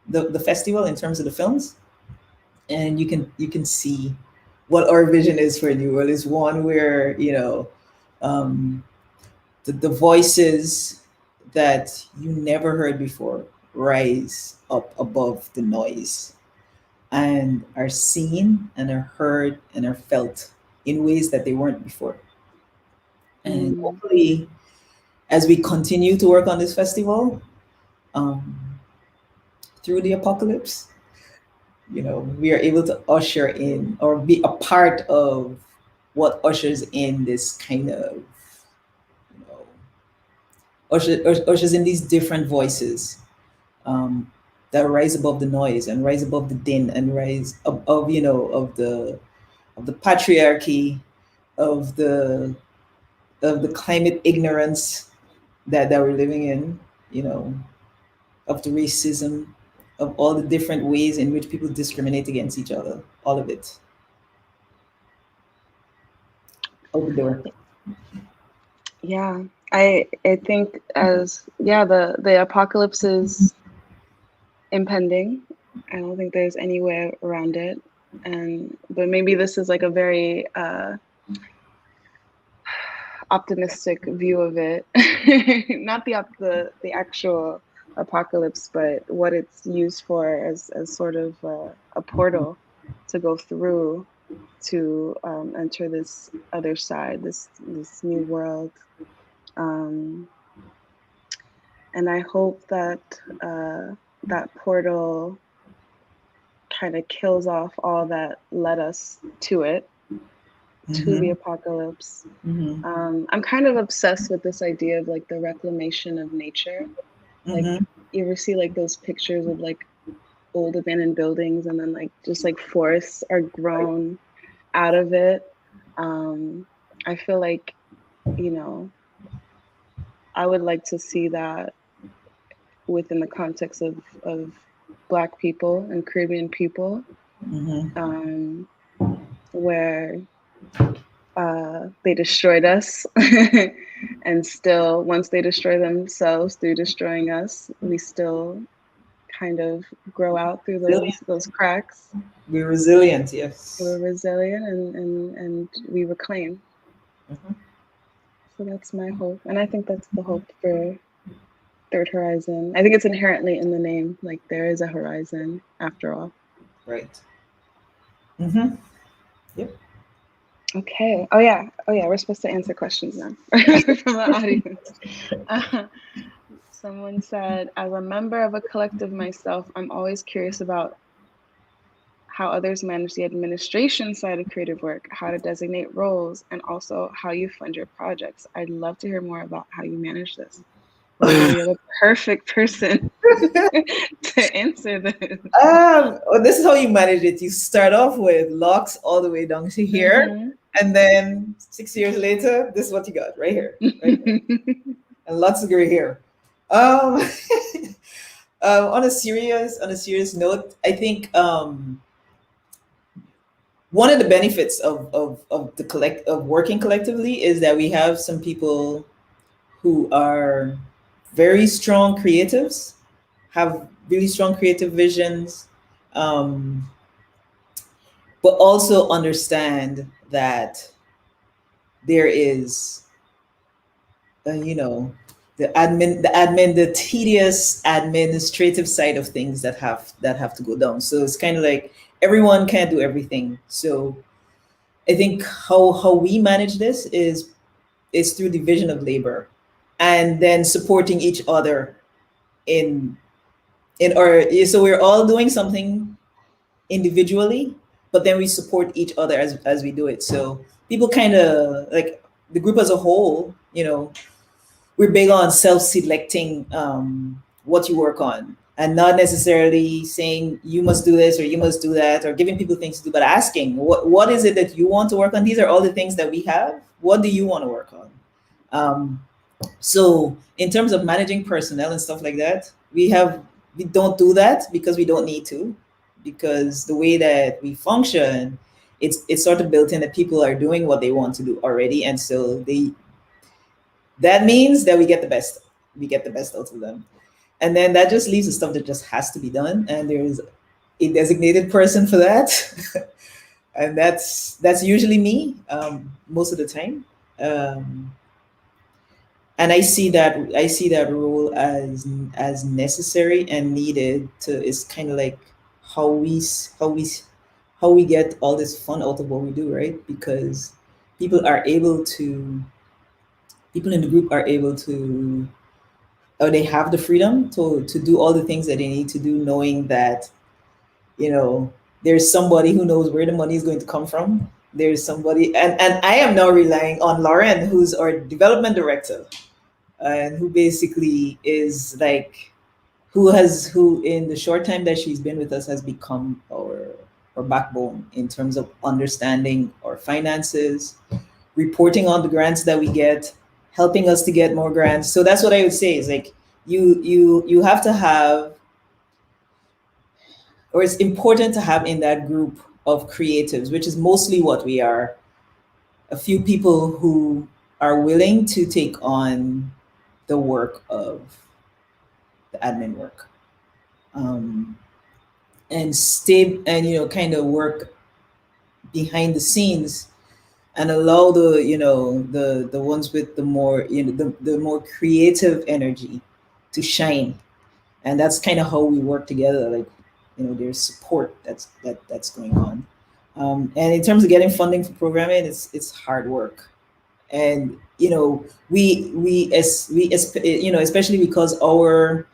the festival in terms of the films, and you can see what our vision is for a new world is one where um, the voices that you never heard before rise up above the noise and are seen and are heard and are felt in ways that they weren't before. And Mm. hopefully, as we continue to work on this festival, um, through the apocalypse, we are able to usher in or be a part of what ushers in this kind of, ushers in these different voices, that rise above the noise and rise above the din and rise above, of the patriarchy, of the climate ignorance that we're living in, of the racism, of all the different ways in which people discriminate against each other. All of it. Open door. Yeah, I think as yeah, the apocalypse is impending. I don't think there's any way around it. And but maybe this is like a very optimistic view of it. Not the actual apocalypse, but what it's used for as sort of a portal to go through to enter this other side, this new world. Um, and I hope that that portal kind of kills off all that led us to it, to the apocalypse. I'm kind of obsessed with this idea of like the reclamation of nature. Like you ever see like those pictures of like old abandoned buildings and then like just like forests are grown out of it. I feel like, you know, I would like to see that within the context of Black people and Caribbean people, where they destroyed us. And still, once they destroy themselves through destroying us, we still kind of grow out through those cracks. We're resilient, yes. We're resilient and we reclaim. So that's my hope. And I think that's the hope for Third Horizon. I think it's inherently in the name. Like there is a horizon after all. Right. Yep. Okay. Oh yeah. We're supposed to answer questions now from the audience. Someone said, as a member of a collective myself, I'm always curious about how others manage the administration side of creative work, how to designate roles, and also how you fund your projects. I'd love to hear more about how you manage this. Well, you're the perfect person to answer this. This is how you manage it. You start off with locks all the way down to here, and then 6 years later, this is what you got right here, and lots of gray hair. On a serious note, I think one of the benefits of working collectively is that we have some people who are very strong creatives, have really strong creative visions, but also understand that there is, the tedious administrative side of things that have to go down. So it's kind of like everyone can't do everything. So I think how we manage this is through division of labor, and then supporting each other in so we're all doing something individually, but then we support each other as we do it. So people kind of like the group as a whole, we're big on self-selecting what you work on, and not necessarily saying you must do this or you must do that, or giving people things to do, but asking what is it that you want to work on. These are all the things that we have. What do you want to work on? So in terms of managing personnel and stuff like that, we don't do that because we don't need to, because the way that we function, it's sort of built in that people are doing what they want to do already, and so that means that we get the best out of them. And then that just leaves the stuff that just has to be done, and there's a designated person for that. And that's usually me, most of the time. And I see that role as necessary and needed to. It's kind of like how we get all this fun out of what we do, right? Because people in the group are able to, or they have the freedom to do all the things that they need to do, knowing that there's somebody who knows where the money is going to come from. There's somebody, and I am now relying on Lauren, who's our development director, and who basically is like, who in the short time that she's been with us has become our backbone in terms of understanding our finances, reporting on the grants that we get, helping us to get more grants. So that's what I would say is like, you have to have or it's important to have in that group of creatives, which is mostly what we are, a few people who are willing to take on the work of the admin work, um, and stay and kind of work behind the scenes and allow the the ones with the more the more creative energy to shine. And that's kind of how we work together. Like, there's support that's going on. And in terms of getting funding for programming, it's hard work. And especially because our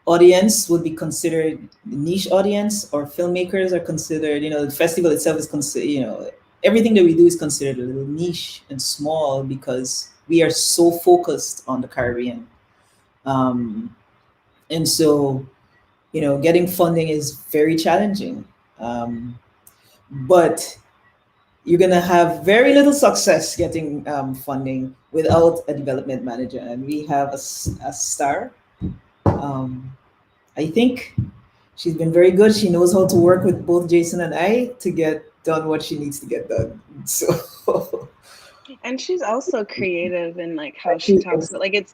audience would be considered niche audience, or filmmakers are considered, the festival itself is considered, everything that we do is considered a little niche and small because we are so focused on the Caribbean. um, and so, getting funding is very challenging. But you're going to have very little success getting funding without a development manager. And we have a star. um, I think she's been very good. She knows how to work with both Jason and I to get done what she needs to get done. So And she's also creative in like how she she talks. is, Like yes,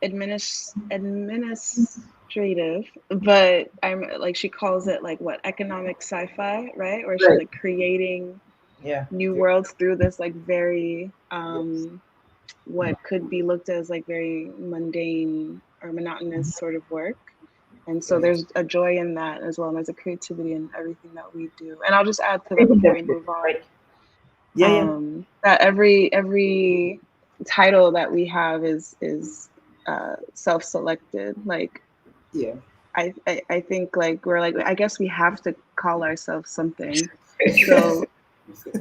it's administrative, but I'm like she calls it like what economic sci-fi, right? Where she's right, like creating yeah, new worlds through this like very yes. what could be looked as like very mundane or monotonous sort of work. And so Right. there's a joy in that as well. And there's a creativity in everything that we do. And I'll just add to that before we move on. Right. Yeah, yeah, That every title that we have is self-selected. Like yeah. I think like we're like I guess we have to call ourselves something. So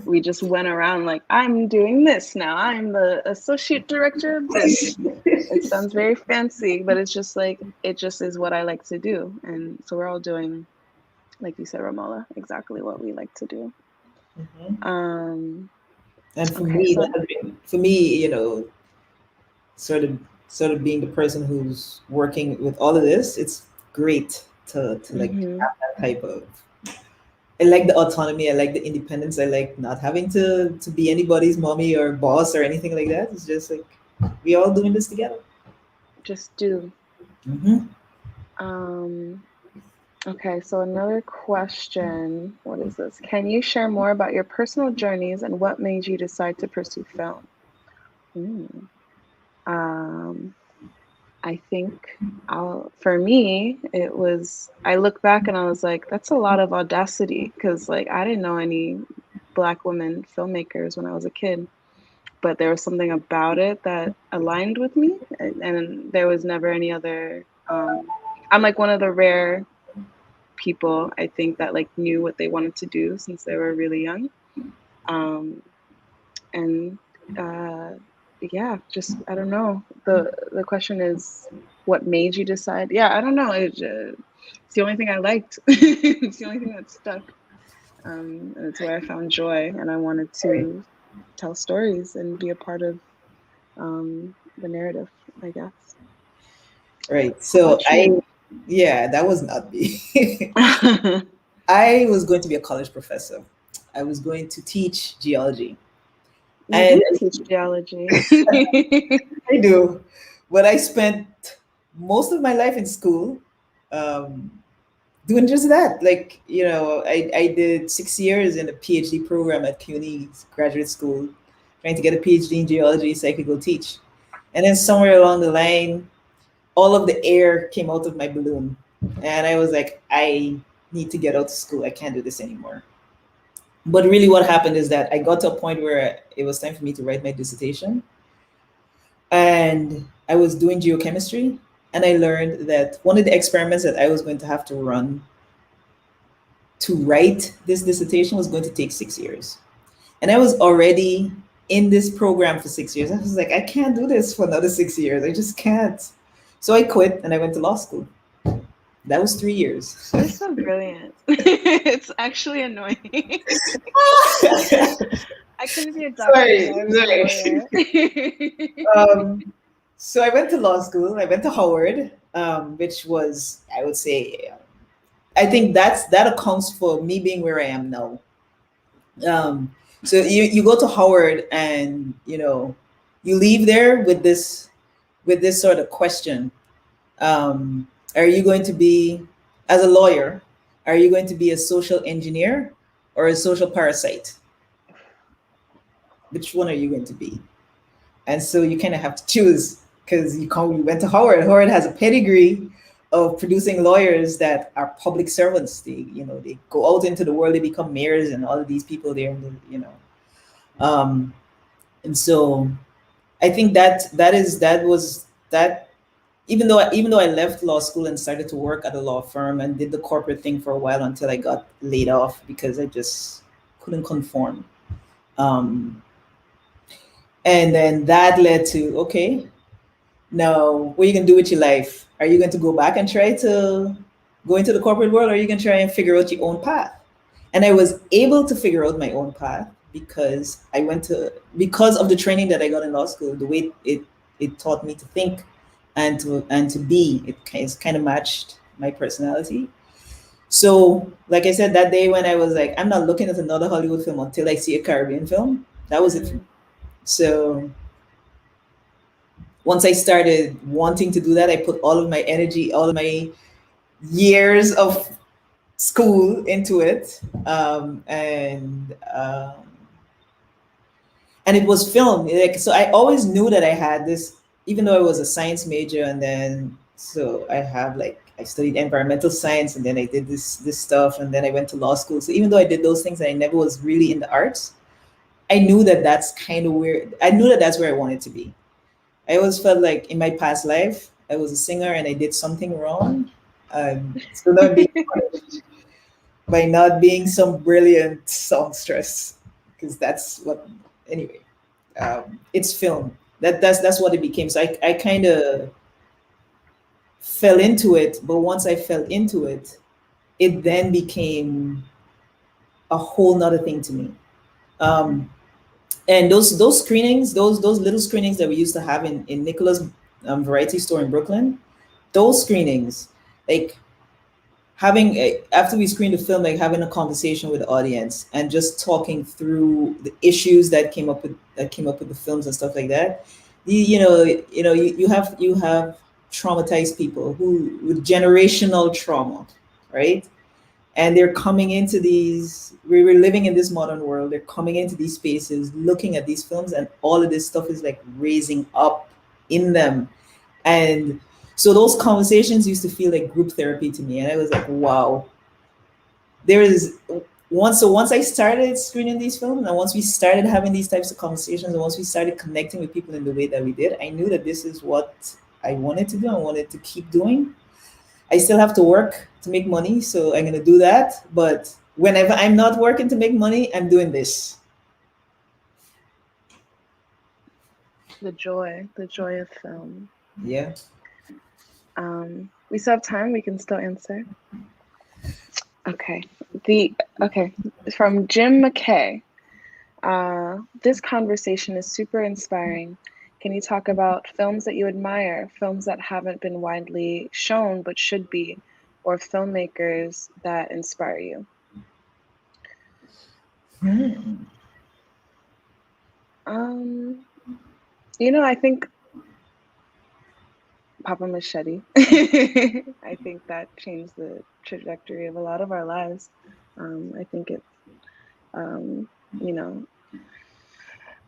we just went around like I'm doing this now. I'm the associate director of this. It sounds very fancy, but it's just like it just is what I like to do. And so we're all doing, like you said, Ramola, exactly what we like to do. Mhm. Um, And for okay, me, so that has been, for me, sort of being the person who's working with all of this, it's great to like mhm. have that type of. I like the autonomy. I like the independence. I like not having to be anybody's mommy or boss or anything like that. It's just like we all doing this together. Just do. Hmm. Um, okay, so another question. What is this? Can you share more about your personal journeys and what made you decide to pursue film? Mm. Um, I think for me, it was, I look back and I was like, that's a lot of audacity because, like, I didn't know any Black women filmmakers when I was a kid, but there was something about it that aligned with me. And there was never any other, I'm like one of the rare people I think that like knew what they wanted to do since they were really young. Um, and uh, yeah, just I don't know. The question is, what made you decide? Yeah, I don't know. It's the only thing I liked. It's the only thing that stuck. And it's where I found joy, and I wanted Right. to tell stories and be a part of the narrative, I guess. Right. How So about you? yeah, that was not me. I was going to be a college professor. I was going to teach geology, You and do teach geology. I do. But I spent most of my life in school, um, doing just that. Like, I did 6 years in a PhD program at CUNY graduate school, trying to get a PhD in geology so I could go teach. And then somewhere along the line, all of the air came out of my balloon. And I was like, I need to get out of school. I can't do this anymore. But really, what happened is that I got to a point where it was time for me to write my dissertation. And I was doing geochemistry. And I learned that one of the experiments that I was going to have to run to write this dissertation was going to take 6 years. And I was already in this program for 6 years. I was like, I can't do this for another 6 years. I just can't. So I quit and I went to law school. That was 3 years. You're so brilliant. It's actually annoying. I couldn't be a doctor, so Sorry, I was a sorry. lawyer. So I went to law school. I went to Howard, which was, I would say, I think that accounts for me being where I am now. So you go to Howard, and you leave there with this sort of question. Are you going to be, as a lawyer, are you going to be a social engineer or a social parasite? Which one are you going to be? And so you kind of have to choose, because you went to Howard. Howard has a pedigree of producing lawyers that are public servants. They go out into the world, they become mayors and all of these people there, um, and so I think that even though I left law school and started to work at a law firm and did the corporate thing for a while until I got laid off because I just couldn't conform. Um, and then that led to, okay, now what are you gonna do with your life? Are you going to go back and try to go into the corporate world, or are you gonna try and figure out your own path? And I was able to figure out my own path because of the training that I got in law school, the way it taught me to think and to be. It's kind of matched my personality. So, like I said, that day when I was like, I'm not looking at another Hollywood film until I see a Caribbean film, that was it. So once I started wanting to do that, I put all of my energy, all of my years of school into it, and it was film. Like, so I always knew that I had this, even though I was a science major, and then so I studied environmental science, and then I did this stuff, and then I went to law school. So even though I did those things, I never was really in the arts. I knew that that's kind of where I knew that that's where I wanted to be. I always felt like in my past life I was a singer and I did something wrong. So not being punished by not being some brilliant songstress, because that's what. Anyway, it's film. That's what it became. So I kind of fell into it, but once I fell into it, it then became a whole nother thing to me. Um, and those screenings, those little screenings that we used to have in Nicola's variety store in Brooklyn, those screenings, like after we screened the film, like having a conversation with the audience and just talking through the issues that came up with the films and stuff like that. You have traumatized people who with generational trauma, right? And they're coming into these. We're living in this modern world. They're coming into these spaces, looking at these films, and all of this stuff is like raising up in them. And so those conversations used to feel like group therapy to me. And I was like, wow, there is once I started screening these films, and once we started having these types of conversations, and once we started connecting with people in the way that we did, I knew that this is what I wanted to do. I wanted to keep doing. I still have to work to make money, so I'm gonna do that. But whenever I'm not working to make money, I'm doing this. The joy of film. Yeah. We still have time. We can still answer. Okay. From Jim McKay. This conversation is super inspiring. Can you talk about films that you admire, films that haven't been widely shown but should be, or filmmakers that inspire you? I think Papa Machete. I think that changed the trajectory of a lot of our lives. I think it,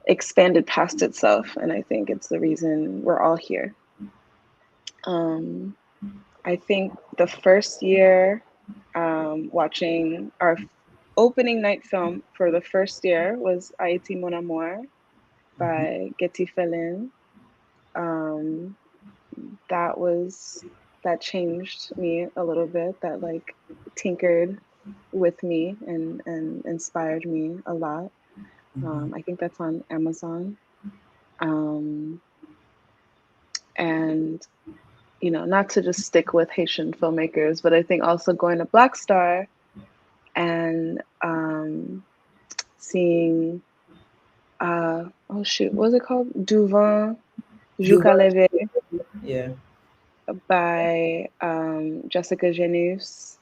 expanded past itself, and I think it's the reason we're all here. I think the first year watching our opening night film for the first year was Haiti Mon Amour by Getty Felin. That changed me a little bit, that like tinkered with me and inspired me a lot. I think that's on Amazon. And not to just stick with Haitian filmmakers, but I think also going to Black Star and seeing what was it called? Du Vent Jusqu'à Lever. Yeah. By Jessica Janus.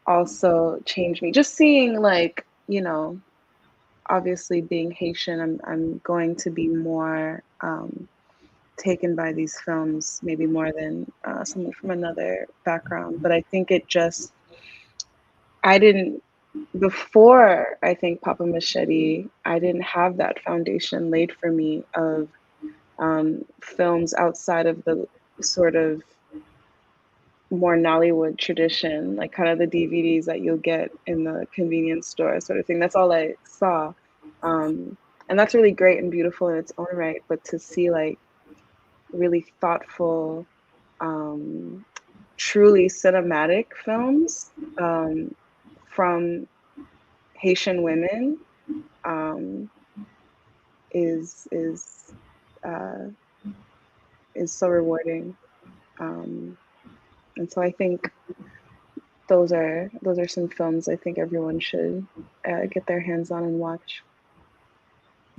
also changed me. Just seeing, like, you know, obviously being Haitian, I'm going to be more taken by these films, maybe more than someone from another background. But I think it just, I didn't, before I think Papa Machete, I didn't have that foundation laid for me of films outside of the sort of more Nollywood tradition, like kind of the DVDs that you'll get in the convenience store sort of thing. That's all I saw. And that's really great and beautiful in its own right. But to see like really thoughtful, um, truly cinematic films from Haitian women um, is is uh, is so rewarding. Um, and so I think those are some films I think everyone should get their hands on and watch.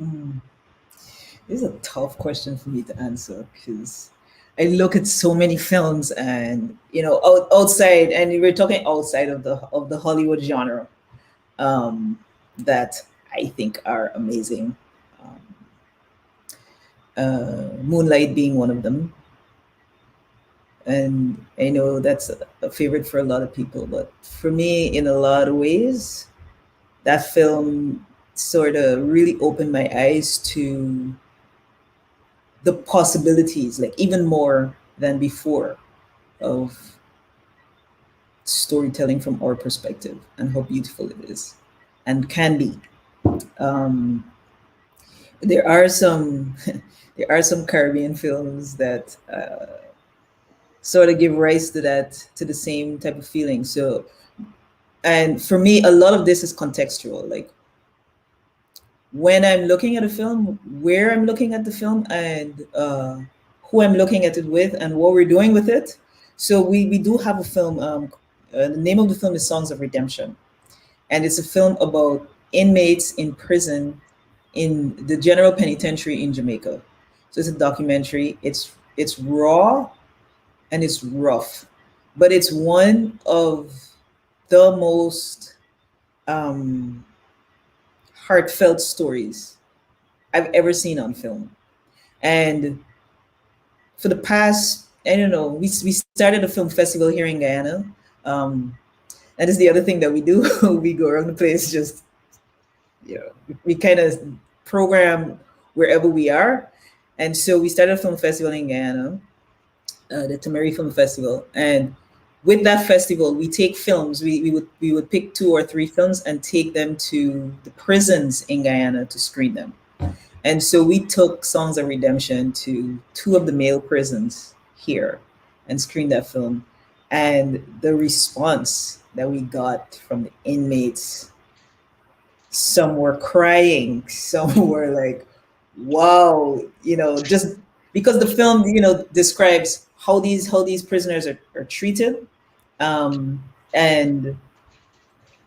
Mm. This is a tough question for me to answer because I look at so many films, and outside, and we're talking outside of the Hollywood genre, um, that I think are amazing. Um, Moonlight being one of them, and I know that's a favorite for a lot of people, but for me, in a lot of ways, that film sort of really opened my eyes to the possibilities, like even more than before, of storytelling from our perspective and how beautiful it is and can be. Um, there are some there are some Caribbean films that sort of give rise to the same type of feeling. So, and for me, a lot of this is contextual. Like when I'm looking at a film, where I'm looking at the film, and who I'm looking at it with, and what we're doing with it. So we do have a film. The name of the film is Songs of Redemption, and it's a film about inmates in prison in the General Penitentiary in Jamaica. So it's a documentary. It's raw and it's rough, but it's one of the most um, heartfelt stories I've ever seen on film. And for the past, I don't know, we started a film festival here in Guyana. Um, that is the other thing that we do. We go around the place, just, we kind of program wherever we are. And so we started a film festival in Guyana, the Tamari Film Festival. And with that festival, we take films. We would pick 2 or 3 films and take them to the prisons in Guyana to screen them. And so we took Songs of Redemption to 2 of the male prisons here and screened that film. And the response that we got from the inmates, some were crying, some were like, wow, just because the film, describes how these prisoners are treated, and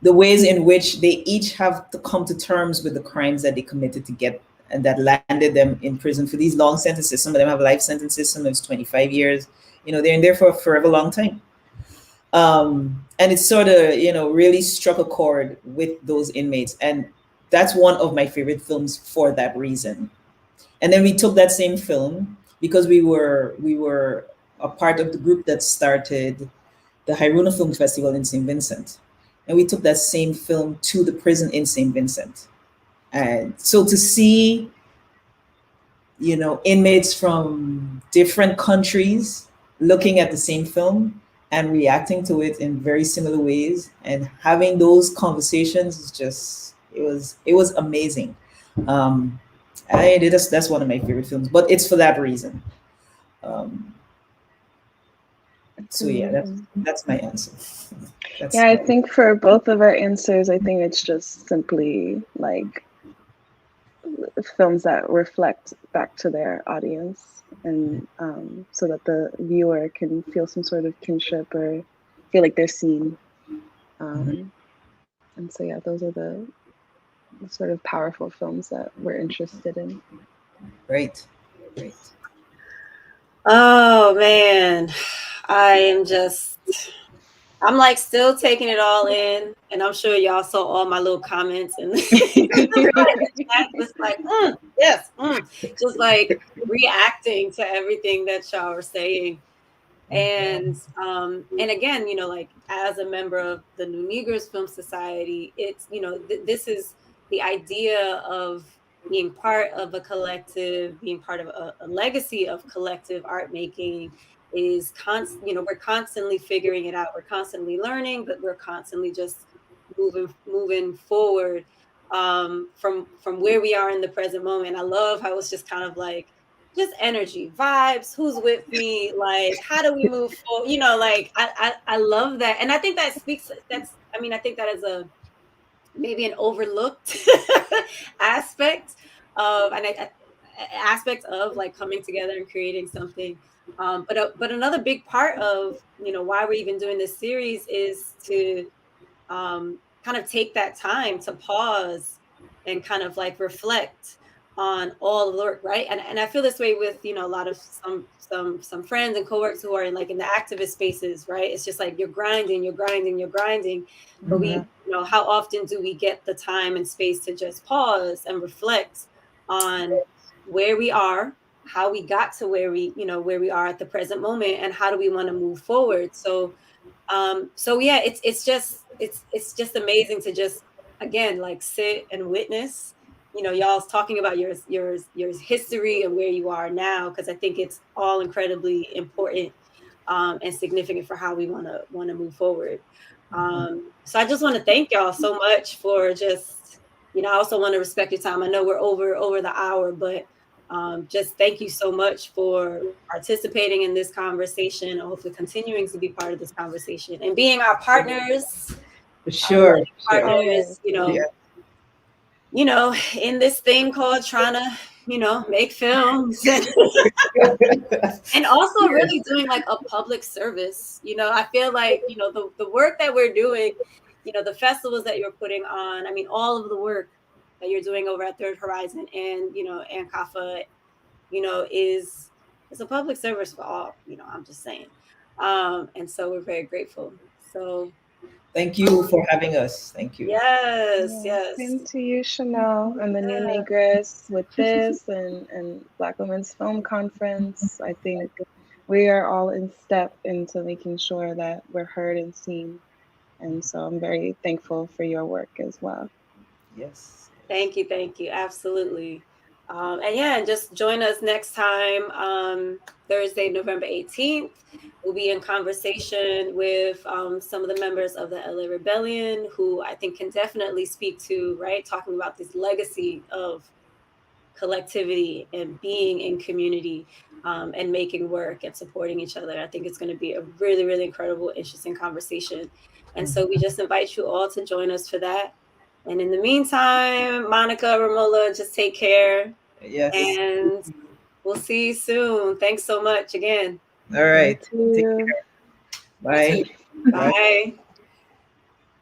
the ways in which they each have to come to terms with the crimes that they committed to get and that landed them in prison for these long sentences. Some of them have life sentences, some of it's 25 years. They're in there for a forever long time. And it sort of, really struck a chord with those inmates. And that's one of my favorite films for that reason. And then we took that same film because we were a part of the group that started the Hairuna Film Festival in St. Vincent. And we took that same film to the prison in St. Vincent. And so to see, inmates from different countries looking at the same film and reacting to it in very similar ways and having those conversations is just, it was amazing. Um, that's one of my favorite films, but it's for that reason. Um, so yeah, that's my answer. Yeah, I think for both of our answers, I think it's just simply like films that reflect back to their audience, and so that the viewer can feel some sort of kinship or feel like they're seen. And so yeah, those are the sort of powerful films that we're interested in. Great. Oh man, I am just I'm like still taking it all in, and I'm sure y'all saw all my little comments and just like yes, just like reacting to everything that y'all are saying. And again, like as a member of the New Negress Film Society, it's this is the idea of being part of a collective, being part of a legacy of collective art making is we're constantly figuring it out, we're constantly learning, but we're constantly just moving forward from where we are in the present moment. I love how it's just kind of like just energy, vibes, who's with me, like how do we move forward, like I love that. And I think that speaks, I think that is a maybe an overlooked aspect of aspect of like coming together and creating something. But another big part of why we're even doing this series is to kind of take that time to pause and kind of like reflect on all the work, right? And I feel this way with a lot of some friends and coworkers who are in the activist spaces, right? It's just like you're grinding, you're grinding, you're grinding, but we how often do we get the time and space to just pause and reflect on where we are, how we got to where we are at the present moment, and how do we want to move forward? So yeah, it's just amazing to just again like sit and witness y'all's talking about your history and where you are now, because I think it's all incredibly important and significant for how we want to move forward. So I just want to thank y'all so much for just I also want to respect your time. I know we're over the hour, but just thank you so much for participating in this conversation, and hopefully continuing to be part of this conversation and being our partners, For sure. partners, Yeah. in this thing called trying to, make films and also really doing like a public service. I feel like, the work that we're doing, the festivals that you're putting on, I mean, all of the work that you're doing over at Third Horizon and CAFA, is a public service for all, I'm just saying. And so we're very grateful. So Thank you for having us. Thank you. yes, Yeah, yes. same to you, Chanel, and the New Yeah. Negress with this and Black Women's Film Conference. I think we are all in step into making sure that we're heard and seen. And so I'm very thankful for your work as well. Yes. Thank you, absolutely. And yeah, and just join us next time, Thursday, November 18th. We'll be in conversation with some of the members of the LA Rebellion, who I think can definitely speak to, right, talking about this legacy of collectivity and being in community, and making work and supporting each other. I think it's going to be a really, really incredible, interesting conversation. And so we just invite you all to join us for that. And in the meantime, Monica, Romola, just take care. Yes. And we'll see you soon. Thanks so much again. All You right. Take too. care. Bye. Bye. Bye.